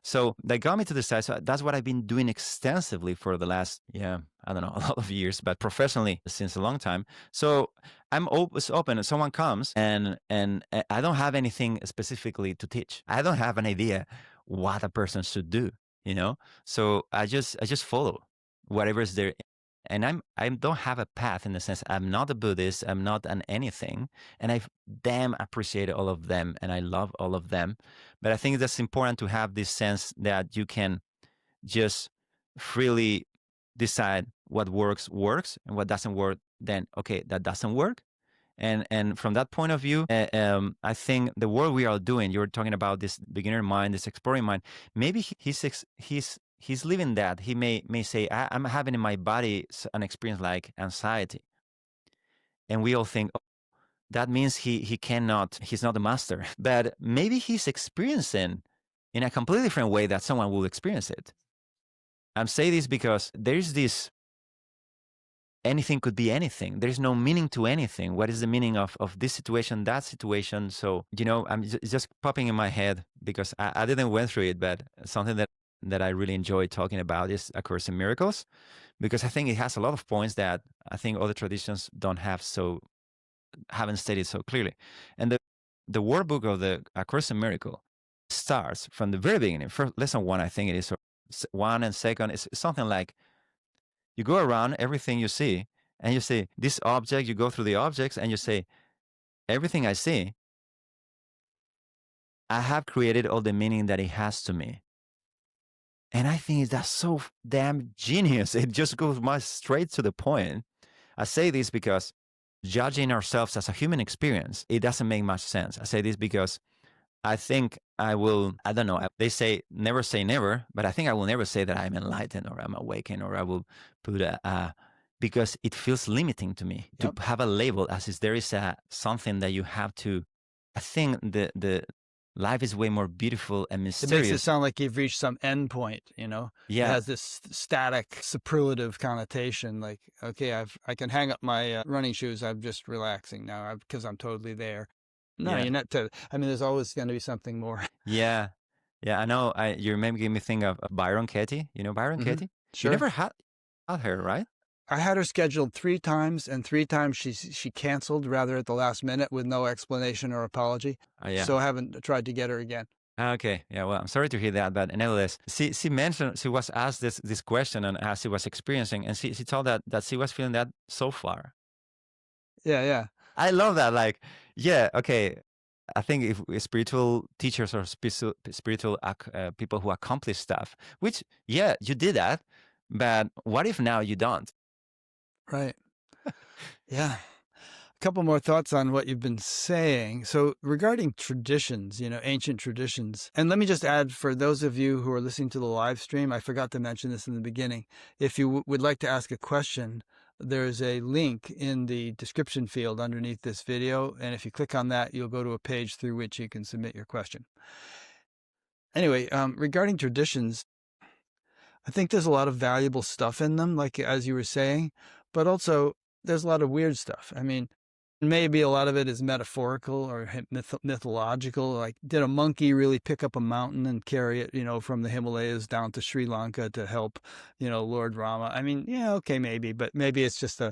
So that got me to decide. So that's what I've been doing extensively for the last, I don't know, a lot of years, but professionally since a long time. So I'm always open. If someone comes and I don't have anything specifically to teach. I don't have an idea what a person should do, So I just follow whatever is there And I don't have a path, in the sense I'm not a Buddhist, I'm not an anything, and I damn appreciate all of them, and I love all of them. But I think that's important to have this sense that you can just freely decide what works, and what doesn't work, then okay, that doesn't work. And from that point of view, I think the work we are doing, you're talking about this beginner mind, this exploring mind, maybe he's living that. He may say, I'm having in my body an experience like anxiety. And we all think, oh, that means he's not the master. But maybe he's experiencing in a completely different way that someone will experience it. I'm saying this because there's this, anything could be anything. There's no meaning to anything. What is the meaning of this situation, that situation? So, it's just popping in my head because I didn't went through it, but something that I really enjoy talking about is A Course in Miracles, because I think it has a lot of points that I think other traditions haven't stated so clearly. And the workbook of the A Course in Miracles starts from the very beginning. First, lesson 1, I think it is 1, and second is something like, you go around everything you see, and you say, this object, you go through the objects, and you say, everything I see, I have created all the meaning that it has to me. And I think that's so damn genius. It just goes much straight to the point. I say this because judging ourselves as a human experience, it doesn't make much sense. I say this because I think I don't know, they say never say never, but I think I will never say that I'm enlightened or I'm awakened, or I will put because it feels limiting to me. Yep. To have a label as if there is something that you have to. I think the life is way more beautiful and mysterious. It makes it sound like you've reached some endpoint, Yeah. It has this static superlative connotation, like, okay, I can hang up my running shoes. I'm just relaxing now because I'm totally there. No, you're not. There's always going to be something more. Yeah. I know. You maybe me think of Byron Katie. You know Byron Katie? Sure. You never had her, right? I had her scheduled 3 times, and 3 times she canceled rather at the last minute with no explanation or apology. So I haven't tried to get her again. Okay. Yeah. Well, I'm sorry to hear that, but nevertheless, she mentioned, she was asked this question, and as she was experiencing, and she told that she was feeling that so far. Yeah. I love that. Like, yeah, okay. I think if spiritual teachers or spiritual people who accomplish stuff, which, yeah, you did that, but what if now you don't? Right. Yeah. A couple more thoughts on what you've been saying. So regarding traditions, ancient traditions, and let me just add, for those of you who are listening to the live stream, I forgot to mention this in the beginning. If you would like to ask a question, there's a link in the description field underneath this video, and if you click on that, you'll go to a page through which you can submit your question. Anyway, regarding traditions, I think there's a lot of valuable stuff in them, like as you were saying, but also there's a lot of weird stuff. Maybe a lot of it is metaphorical or mythological. Like, did a monkey really pick up a mountain and carry it, from the Himalayas down to Sri Lanka to help, Lord Rama? Yeah, okay, maybe, but maybe it's just a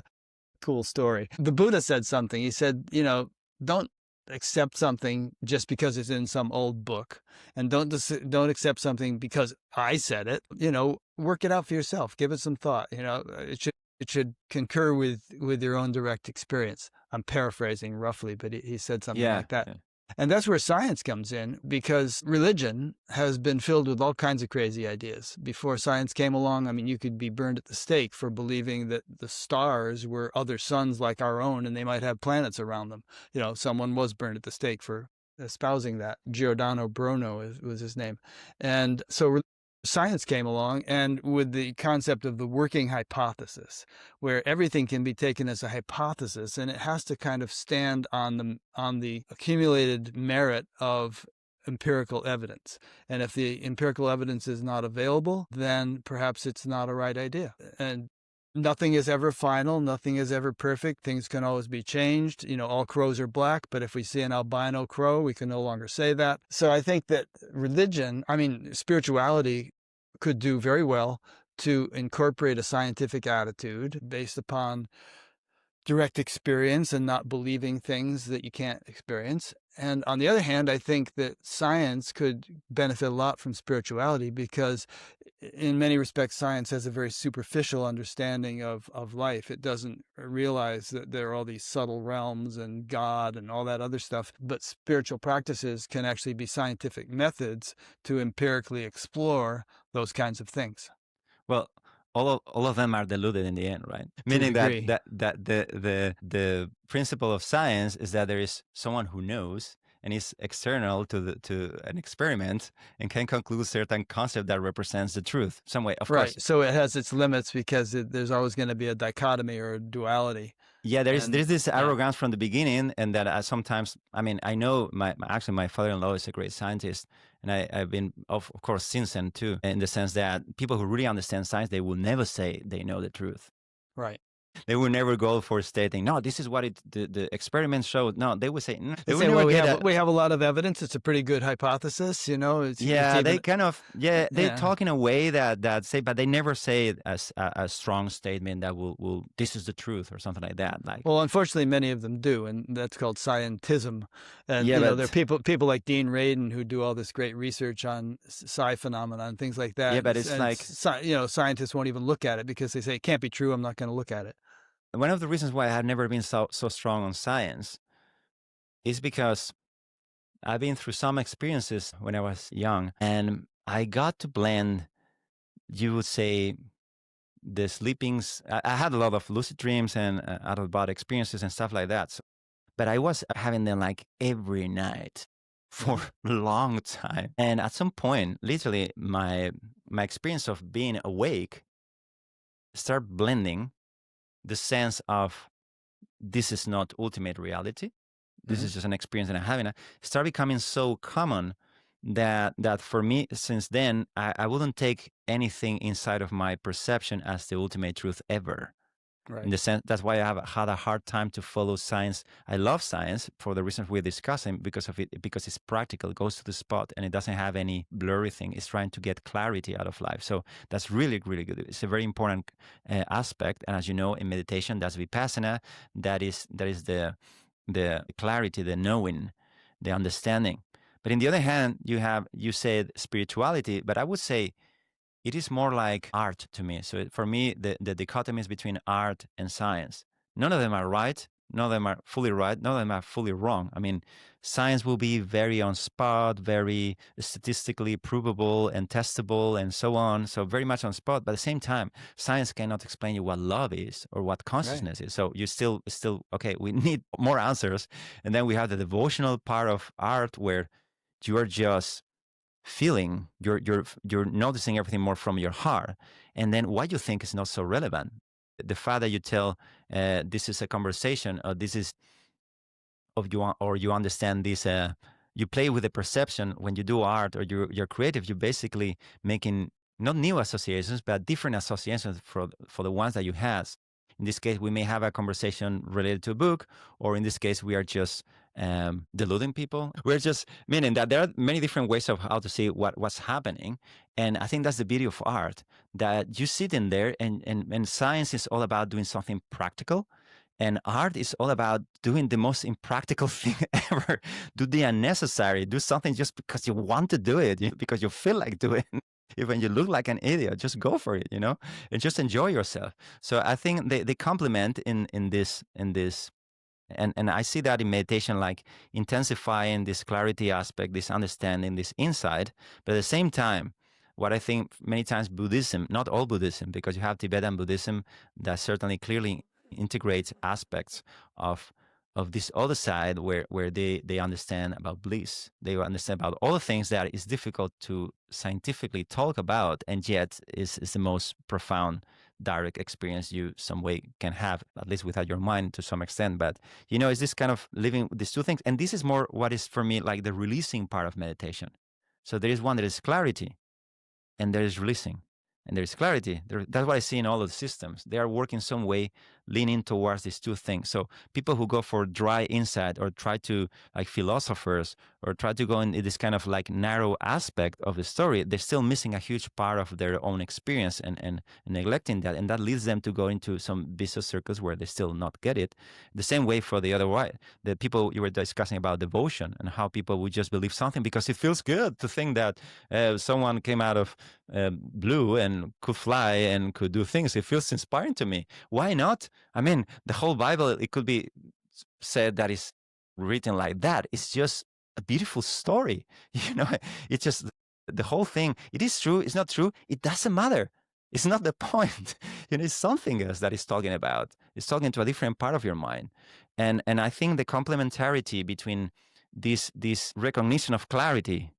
cool story. The Buddha said something. He said, don't accept something just because it's in some old book, and don't accept something because I said it. Work it out for yourself. Give it some thought. It should concur with your own direct experience. I'm paraphrasing roughly, but he said something like that. Yeah. And that's where science comes in, because religion has been filled with all kinds of crazy ideas. Before science came along, you could be burned at the stake for believing that the stars were other suns like our own, and they might have planets around them. Someone was burned at the stake for espousing that. Giordano Bruno was his name. And so science came along, and with the concept of the working hypothesis, where everything can be taken as a hypothesis, and it has to kind of stand on the accumulated merit of empirical evidence. And if the empirical evidence is not available, then perhaps it's not a right idea. And nothing is ever final. Nothing is ever perfect. Things can always be changed. All crows are black, but if we see an albino crow, we can no longer say that. So I think that spirituality could do very well to incorporate a scientific attitude based upon direct experience and not believing things that you can't experience. And on the other hand, I think that science could benefit a lot from spirituality, because in many respects, science has a very superficial understanding of life. It doesn't realize that there are all these subtle realms and God and all that other stuff. But spiritual practices can actually be scientific methods to empirically explore those kinds of things. Well, all of them are deluded in the end, right? To a Meaning that degree. the principle of science is that there is someone who knows and is external to an experiment and can conclude certain concept that represents the truth some way, of Right. course. So it has its limits because there's always going to be a dichotomy or a duality. Yeah, there's And this yeah, arrogance from the beginning, and that I sometimes, I mean, I know actually my father-in-law is a great scientist, and I've been of course since then too, in the sense that people who really understand science, they will never say they know the truth. right. They will never go for stating, no, this is what the experiment showed. No, they would say, They they will say, never well, get a, we have a lot of evidence. It's a pretty good hypothesis. You know, it's yeah, they even kind of, yeah, they yeah. talk in a way that say, but they never say it as a strong statement that will, this is the truth or something like that. Like, Well, unfortunately, many of them do, and that's called scientism. And yeah, there are but people like Dean Radin who do all this great research on psi phenomena and things like that. yeah, but it's And like, scientists won't even look at it because they say it can't be true. I'm not going to look at it. one of the reasons why I have never been so strong on science is because I've been through some experiences when I was young, and I got to blend, you would say, the sleepings. I had a lot of lucid dreams and out of body experiences and stuff like that. So, but I was having them like every night for a long time. And at some point, literally, my experience of being awake started blending the sense of this is not ultimate reality. This is just an experience that I'm having. It started becoming so common that for me, since then, I wouldn't take anything inside of my perception as the ultimate truth ever. Right. In the sense, that's why I have had a hard time to follow science. I love science for the reasons we're discussing because of it, because it's practical, it goes to the spot, and it doesn't have any blurry thing. It's trying to get clarity out of life. So that's really, really good. It's a very important aspect. And as you know, in meditation, that's vipassana. That is the clarity, the knowing, the understanding. But in the other hand, you said spirituality, but I would say it is more like art to me. So for me, the dichotomy is between art and science. None of them are right. None of them are fully right. None of them are fully wrong. I mean, science will be very on spot, very statistically provable and testable and so on. So very much on spot. But at the same time, science cannot explain you what love is or what consciousness is. So you still, okay, we need more answers. And then we have the devotional part of art where you are just feeling, you're noticing everything more from your heart, and then what you think is not so relevant. The fact that you tell this is a conversation, or this is of you, or you understand this, you play with the perception when you do art or you're creative. You're basically making not new associations but different associations for the ones that you had. In this case, we may have a conversation related to a book, or in this case, we are just deluding people. We're just meaning that there are many different ways of how to see what's happening. And I think that's the beauty of art, that you sit in there, and science is all about doing something practical. And art is all about doing the most impractical thing ever. Do the unnecessary. Do something just because you want to do it, because you feel like doing it. Even you look like an idiot, just go for it, and just enjoy yourself. So I think they complement in this, and I see that in meditation, like intensifying this clarity aspect, this understanding, this insight. But at the same time, what I think many times Buddhism, not all Buddhism, because you have Tibetan Buddhism that certainly clearly integrates aspects of this other side where they understand about bliss. They understand about all the things that is difficult to scientifically talk about, and yet is the most profound direct experience you some way can have, at least without your mind to some extent. But it's this kind of living these two things, and this is more what is for me like the releasing part of meditation. So there is one that is clarity, and there is releasing, and there is clarity. That's what I see in all of the systems. They are working some way leaning towards these two things. So people who go for dry insight or try to, like philosophers, or try to go in this kind of like narrow aspect of the story, they're still missing a huge part of their own experience and neglecting that. And that leads them to go into some vicious circles where they still not get it. The same way for the other way, the people you were discussing about devotion and how people would just believe something because it feels good to think that someone came out of blue and could fly and could do things. It feels inspiring to me. Why not? I mean, the whole Bible, it could be said that is written like that. It's just a beautiful story. It's just the whole thing. It is true. It's not true. It doesn't matter. It's not the point. It's something else that it's talking about. It's talking to a different part of your mind. And I think the complementarity between this recognition of clarity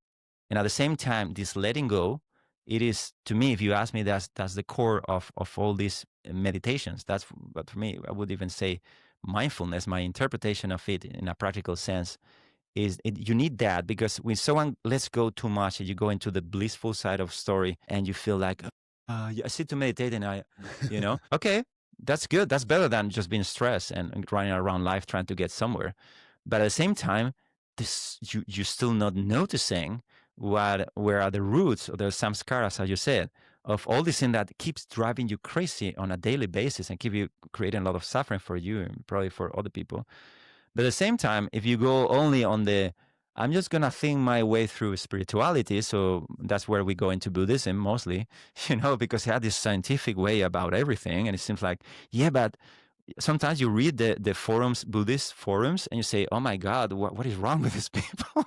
and at the same time this letting go, it is, to me, if you ask me, that's the core of all these meditations. But for me, I would even say mindfulness, my interpretation of it in a practical sense, is you need that, because when someone lets go too much and you go into the blissful side of story and you feel like, I sit to meditate and okay, that's good. That's better than just being stressed and running around life trying to get somewhere. But at the same time, you're still not noticing where are the roots or the samskaras, as you said, of all this thing that keeps driving you crazy on a daily basis and keep you creating a lot of suffering for you and probably for other people. But at the same time, if you go only on I'm just going to think my way through spirituality, so that's where we go into Buddhism mostly, because it had this scientific way about everything. And it seems like, yeah, but sometimes you read the forums, Buddhist forums, and you say, oh my God, what is wrong with these people?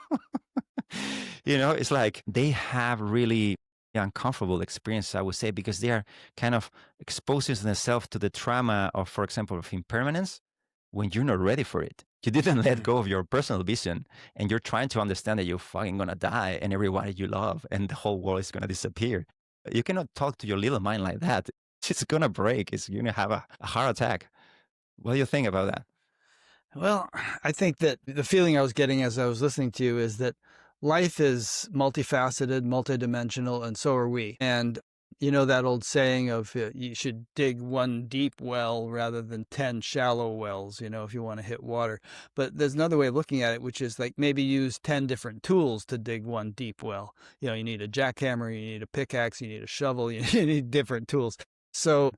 It's like they have really uncomfortable experiences, I would say, because they are kind of exposing themselves to the trauma of, for example, of impermanence when you're not ready for it. You didn't let go of your personal vision, and you're trying to understand that you're fucking gonna die and everybody you love and the whole world is gonna disappear. You cannot talk to your little mind like that. It's gonna break. It's gonna have a heart attack. What do you think about that? Well, I think that the feeling I was getting as I was listening to you is that life is multifaceted, multidimensional, and so are we. And that old saying of you should dig one deep well rather than 10 shallow wells, if you want to hit water. But there's another way of looking at it, which is like maybe use 10 different tools to dig one deep well. You need a jackhammer, you need a pickaxe, you need a shovel, you need different tools. So,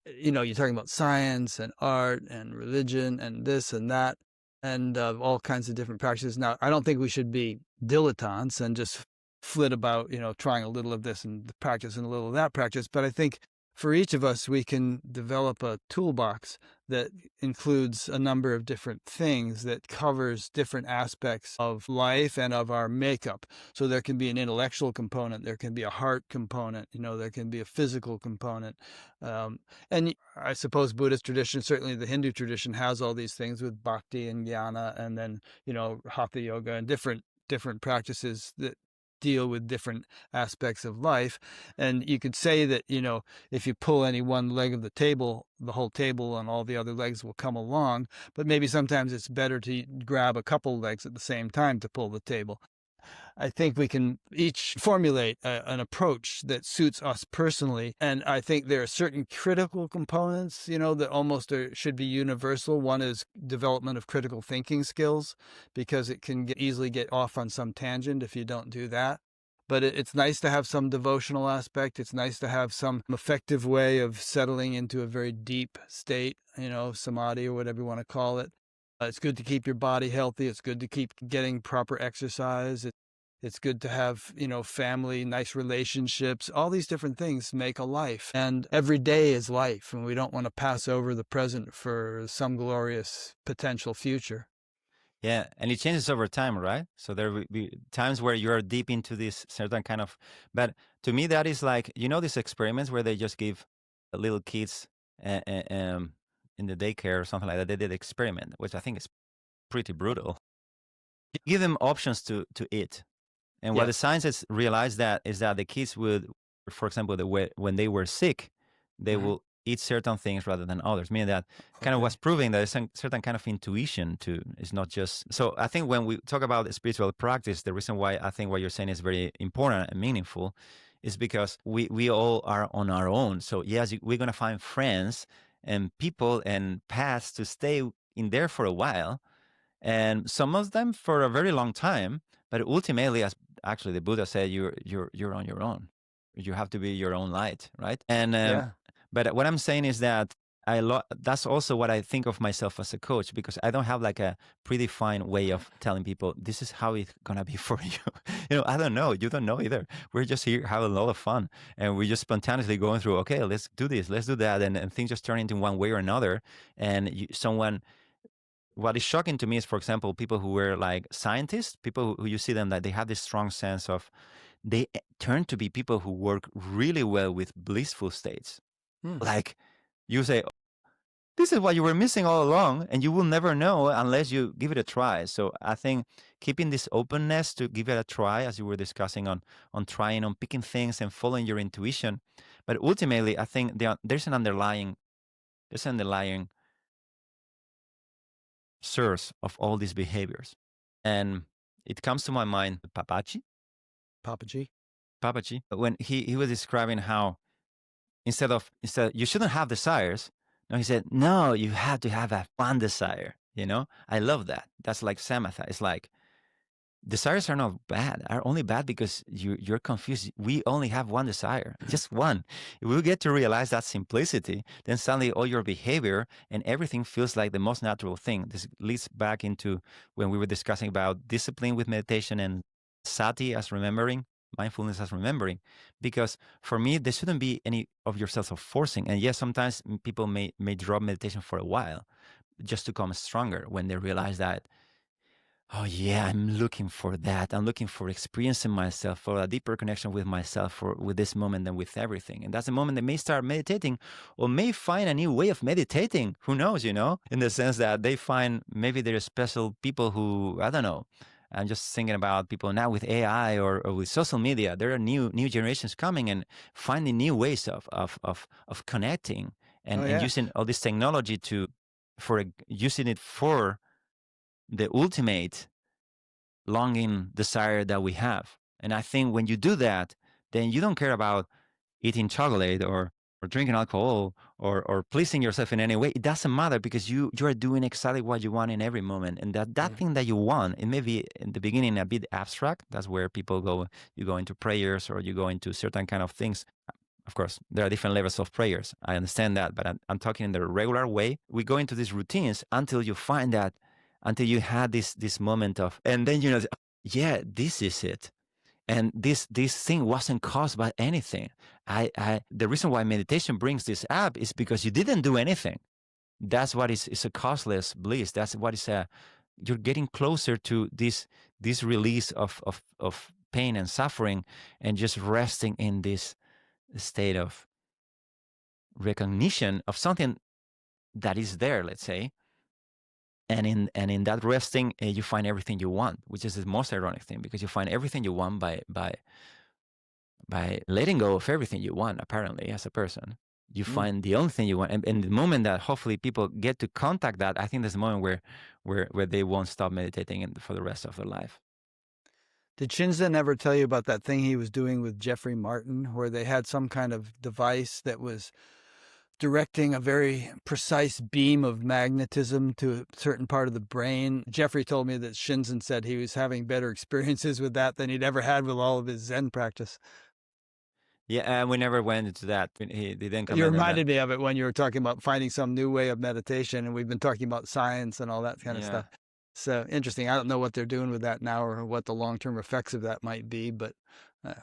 you're talking about science and art and religion and this and that and all kinds of different practices. Now, I don't think we should be dilettantes and just flit about, trying a little of this and practice and a little of that practice. But I think for each of us, we can develop a toolbox that includes a number of different things that covers different aspects of life and of our makeup. So there can be an intellectual component, there can be a heart component, there can be a physical component. And I suppose Buddhist tradition, certainly the Hindu tradition, has all these things with bhakti and jnana, and then, hatha yoga and different practices that deal with different aspects of life. And you could say that, if you pull any one leg of the table, the whole table and all the other legs will come along. But maybe sometimes it's better to grab a couple legs at the same time to pull the table. I think we can each formulate an approach that suits us personally. And I think there are certain critical components, that almost should be universal. One is development of critical thinking skills, because it can easily get off on some tangent if you don't do that. But it's nice to have some devotional aspect. It's nice to have some effective way of settling into a very deep state, samadhi or whatever you want to call it. It's good to keep your body healthy. It's good to keep getting proper exercise. It's good to have, family, nice relationships. All these different things make a life. And every day is life. And we don't want to pass over the present for some glorious potential future. Yeah, and it changes over time, right? So there will be times where you're deep into this certain kind of, but to me that is like, these experiments where they just give little kids in the daycare or something like that. They did experiment, which I think is pretty brutal. You give them options to eat, and what the scientists realized that is that the kids would, for example, when they were sick, they will eat certain things rather than others, meaning that kind of was proving that there's a certain kind of intuition too. It's not just, so I think when we talk about spiritual practice, the reason why I think what you're saying is very important and meaningful is because we all are on our own. So yes, we're going to find friends and people and paths to stay in there for a while, and some of them for a very long time. But ultimately, as actually the Buddha said, you're on your own. You have to be your own light, right? And Yeah. but what I'm saying is that that's also what I think of myself as a coach, because I don't have like a predefined way of telling people this is how it's gonna be for you. I don't know. You don't know either. We're just here having a lot of fun, and we're just spontaneously going through. Okay, let's do this, let's do that, and things just turn into one way or another. And what is shocking to me is, for example, people who were like scientists, people who you see them that they have this strong sense of, they turn to be people who work really well with blissful states. Like you say, this is what you were missing all along, and you will never know unless you give it a try. So I think keeping this openness to give it a try, as you were discussing on trying, on picking things and following your intuition. But ultimately, I think there's an underlying source of all these behaviors. And it comes to my mind, Papaji, when he was describing how instead you shouldn't have desires. No, he said, no, you have to have one desire. I love that. That's like samatha. It's like desires are not bad, are only bad because you're confused. We only have one desire, just one. If we get to realize that simplicity, then suddenly all your behavior and everything feels like the most natural thing. This leads back into when we were discussing about discipline with meditation and sati as remembering, mindfulness as remembering. Because for me, there shouldn't be any of yourself of forcing. And yes, sometimes people may drop meditation for a while just to come stronger when they realize that, oh yeah, I'm looking for that. I'm looking for experiencing myself, for a deeper connection with myself, with this moment and with everything. And that's the moment they may start meditating, or may find a new way of meditating. Who knows, in the sense that they find maybe there are special people who, I don't know. I'm just thinking about people now with AI or with social media. There are new generations coming and finding new ways of connecting and using all this technology using it for the ultimate longing desire that we have. And I think when you do that, then you don't care about eating chocolate or drinking alcohol or pleasing yourself in any way. It doesn't matter, because you are doing exactly what you want in every moment. And that thing that you want, it may be in the beginning a bit abstract. That's where people go. You go into prayers, or you go into certain kind of things. Of course, there are different levels of prayers. I understand that, but I'm talking in the regular way. We go into these routines until you find that, until you had this moment of, and then yeah, this is it. And this thing wasn't caused by anything. The reason why meditation brings this up is because you didn't do anything. That's what is a causeless bliss. That's what is you're getting closer to this release of pain and suffering, and just resting in this state of recognition of something that is there, let's say. And in that resting, you find everything you want, which is the most ironic thing, because you find everything you want by letting go of everything you want. Apparently, as a person, you find the only thing you want. And the moment that hopefully people get to contact that, I think there's a moment where they won't stop meditating for the rest of their life. Did Shinzen ever tell you about that thing he was doing with Jeffrey Martin, where they had some kind of device that was directing a very precise beam of magnetism to a certain part of the brain? Jeffrey told me that Shinzen said he was having better experiences with that than he'd ever had with all of his Zen practice. Yeah, we never went into that. He didn't comment. You reminded me of it when you were talking about finding some new way of meditation, and we've been talking about science and all that kind of stuff. So interesting. I don't know what they're doing with that now, or what the long-term effects of that might be, but I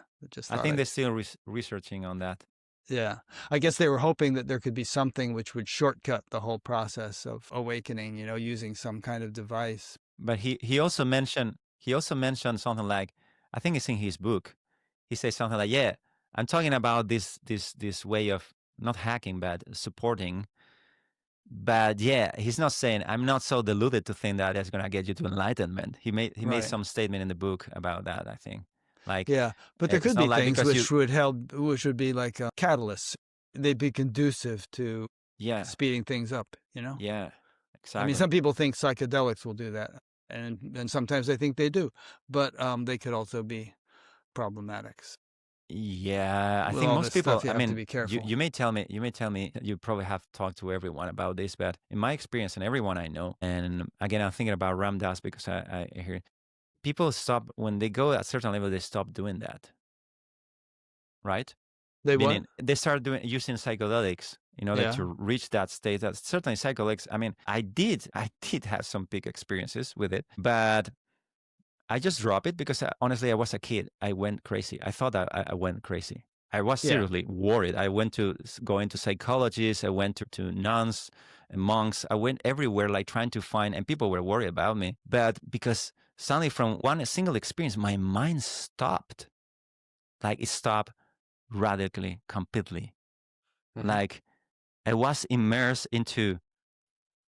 think they're still researching on that. Yeah. I guess they were hoping that there could be something which would shortcut the whole process of awakening, using some kind of device. But he also mentioned something like, I think it's in his book. He says something like, yeah, I'm talking about this way of not hacking, but supporting. But yeah, he's not saying, I'm not so deluded to think that it's going to get you to enlightenment. He made some statement in the book about that, I think. Like, yeah, but there could be things which would be like catalysts. They'd be conducive to speeding things up, Yeah, exactly. I mean, some people think psychedelics will do that, and sometimes they think they do, but they could also be problematics. Yeah, I think all most this people, stuff, you I have to mean, be careful. you may tell me, you probably have talked to everyone about this, but in my experience and everyone I know, and again, I'm thinking about Ram Dass because I hear people stop, when they go at a certain level, they stop doing that, right? They what? Meaning they start using psychedelics in order Yeah. to reach that state. That certainly psychedelics, I mean, I did have some big experiences with it, but I just dropped it because honestly, I was a kid. I went crazy. I thought that I went crazy. I was Yeah. seriously worried. I went to go into psychologists. I went to nuns and monks. I went everywhere, like trying to find, and people were worried about me. But because suddenly from one single experience, my mind stopped. Like it stopped radically, completely. Like I was immersed into,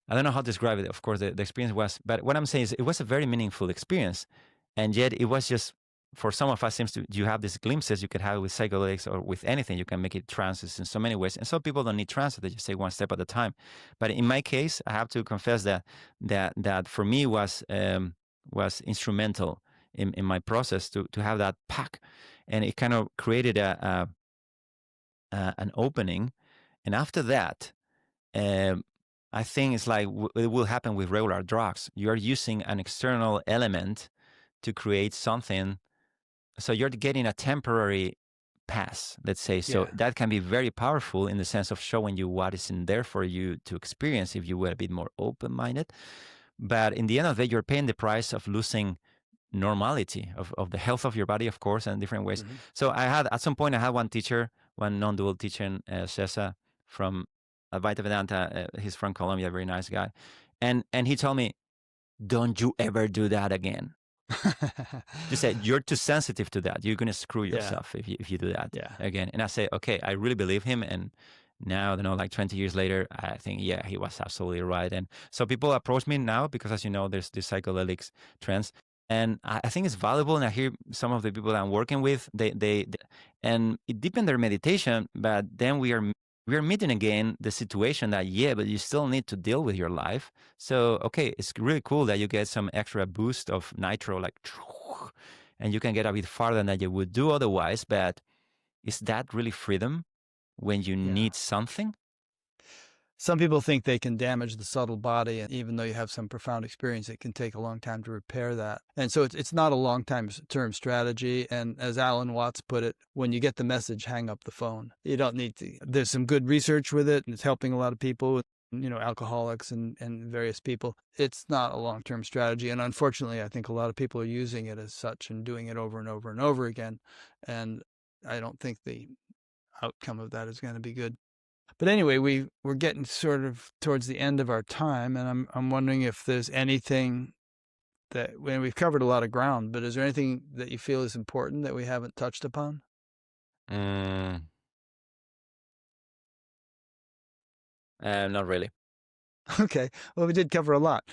I don't know how to describe it. Of course, the experience was, but what I'm saying is it was a very meaningful experience. And yet it was just, for some of us, seems to, you have these glimpses you could have with psychedelics or with anything. You can make it trances in so many ways. And some people don't need trances. They just take one step at a time. But in my case, I have to confess that for me was instrumental in my process to have that pack. And it kind of created an opening. And after that, I think it's like it will happen with regular drugs. You are using an external element to create something. So you're getting a temporary pass, let's say. So that can be very powerful in the sense of showing you what is in there for you to experience if you were a bit more open-minded. But in the end of the day, you're paying the price of losing normality of the health of your body, of course, in different ways. So I had, at some point, I had one teacher, one non-dual teacher, Cesar from Advaita Vedanta. He's from Colombia, very nice guy. And he told me, don't you ever do that again. Just said, you're too sensitive to that. You're going to screw yourself if you do that again. And I say, okay, I really believe him. And now, like 20 years later, I think, yeah, he was absolutely right. And so people approach me now because, as you know, there's this psychedelics trends. And I think it's valuable. And I hear some of the people I'm working with, they and it deepened their meditation, but then we are meeting again the situation that, but you still need to deal with your life. So, okay, it's really cool that you get some extra boost of nitro, like, and you can get a bit farther than you would do otherwise. But is that really freedom when you need something? Some people think they can damage the subtle body, and even though you have some profound experience, it can take a long time to repair that. And so it's not a long-term strategy. And as Alan Watts put it, when you get the message, hang up the phone. You don't need to. There's some good research with it, and it's helping a lot of people, alcoholics and various people. It's not a long-term strategy. And unfortunately, I think a lot of people are using it as such and doing it over and over and over again. And I don't think the outcome of that is going to be good. But anyway, we're getting sort of towards the end of our time, and I'm wondering if there's anything that, when we've covered a lot of ground, but is there anything that you feel is important that we haven't touched upon? Not really. Okay. Well, we did cover a lot.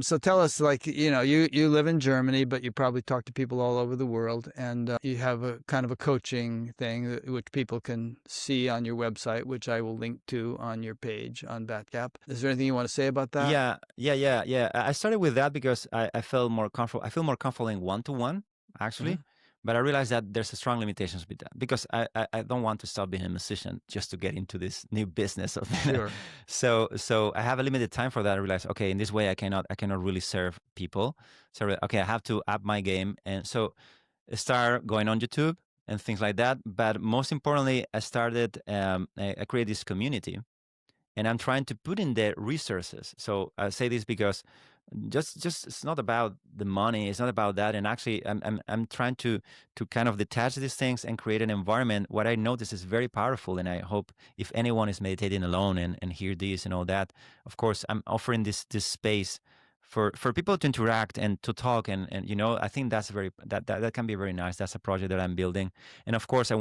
So tell us, you live in Germany, but you probably talk to people all over the world, and you have a kind of a coaching thing which people can see on your website, which I will link to on your page on BatGap. Is there anything you want to say about that? Yeah. I started with that because I felt more comfortable. I feel more comfortable in one-to-one, actually. But I realized that there's a strong limitations with that because I don't want to stop being a musician just to get into this new business of so I have a limited time for that. I realized, okay, in this way I cannot really serve people. So okay, I have to up my game, and so I start going on YouTube and things like that. But most importantly, I started I created this community, and I'm trying to put in the resources. So I say this because just it's not about the money. It's not about that. And actually, I'm trying to kind of detach these things and create an environment. What I notice is very powerful, and I hope if anyone is meditating alone and hear this and all that, of course, I'm offering this space for people to interact and to talk, and I think that's that can be very nice. That's a project that I'm building, and of course, I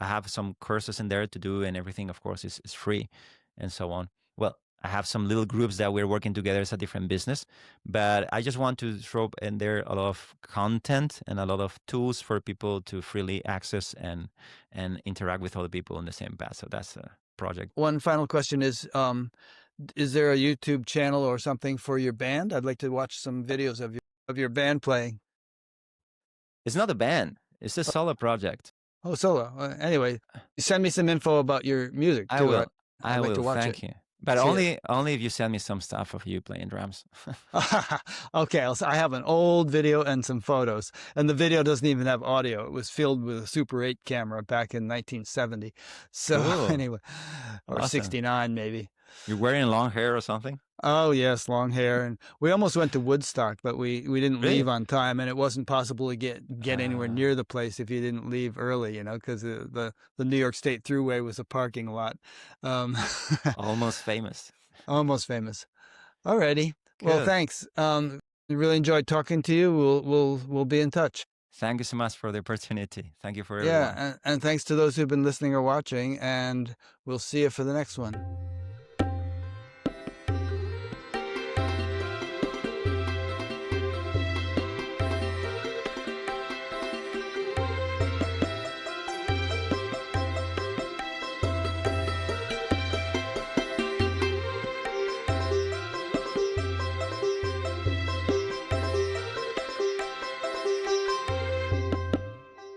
have some courses in there to do, and everything, of course, is free, and so on. Well, I have some little groups that we're working together as a different business, but I just want to throw in there a lot of content and a lot of tools for people to freely access and interact with other people in the same path. So that's a project. One final question is there a YouTube channel or something for your band? I'd like to watch some videos of your band playing. It's not a band. It's a solo project. Oh, solo. Anyway, send me some info about your music I too. will. I'd I like to will. watch it. Thank you. But See it. only if you send me some stuff of you playing drums. Okay, I have an old video and some photos, and the video doesn't even have audio. It was filmed with a Super 8 camera back in 1970. So Cool. anyway, or Awesome. 69 maybe. You're wearing long hair or something? Oh yes, long hair, and we almost went to Woodstock, but we didn't Really? leave on time, and it wasn't possible to get anywhere near the place if you didn't leave early, you know, because the New York State Thruway was a parking lot. Almost famous. Almost famous. Alrighty. Well, Good. thanks. Really enjoyed talking to you. We'll be in touch. Thank you so much for the opportunity. Thank you for everyone. Yeah, and thanks to those who've been listening or watching, and we'll see you for the next one.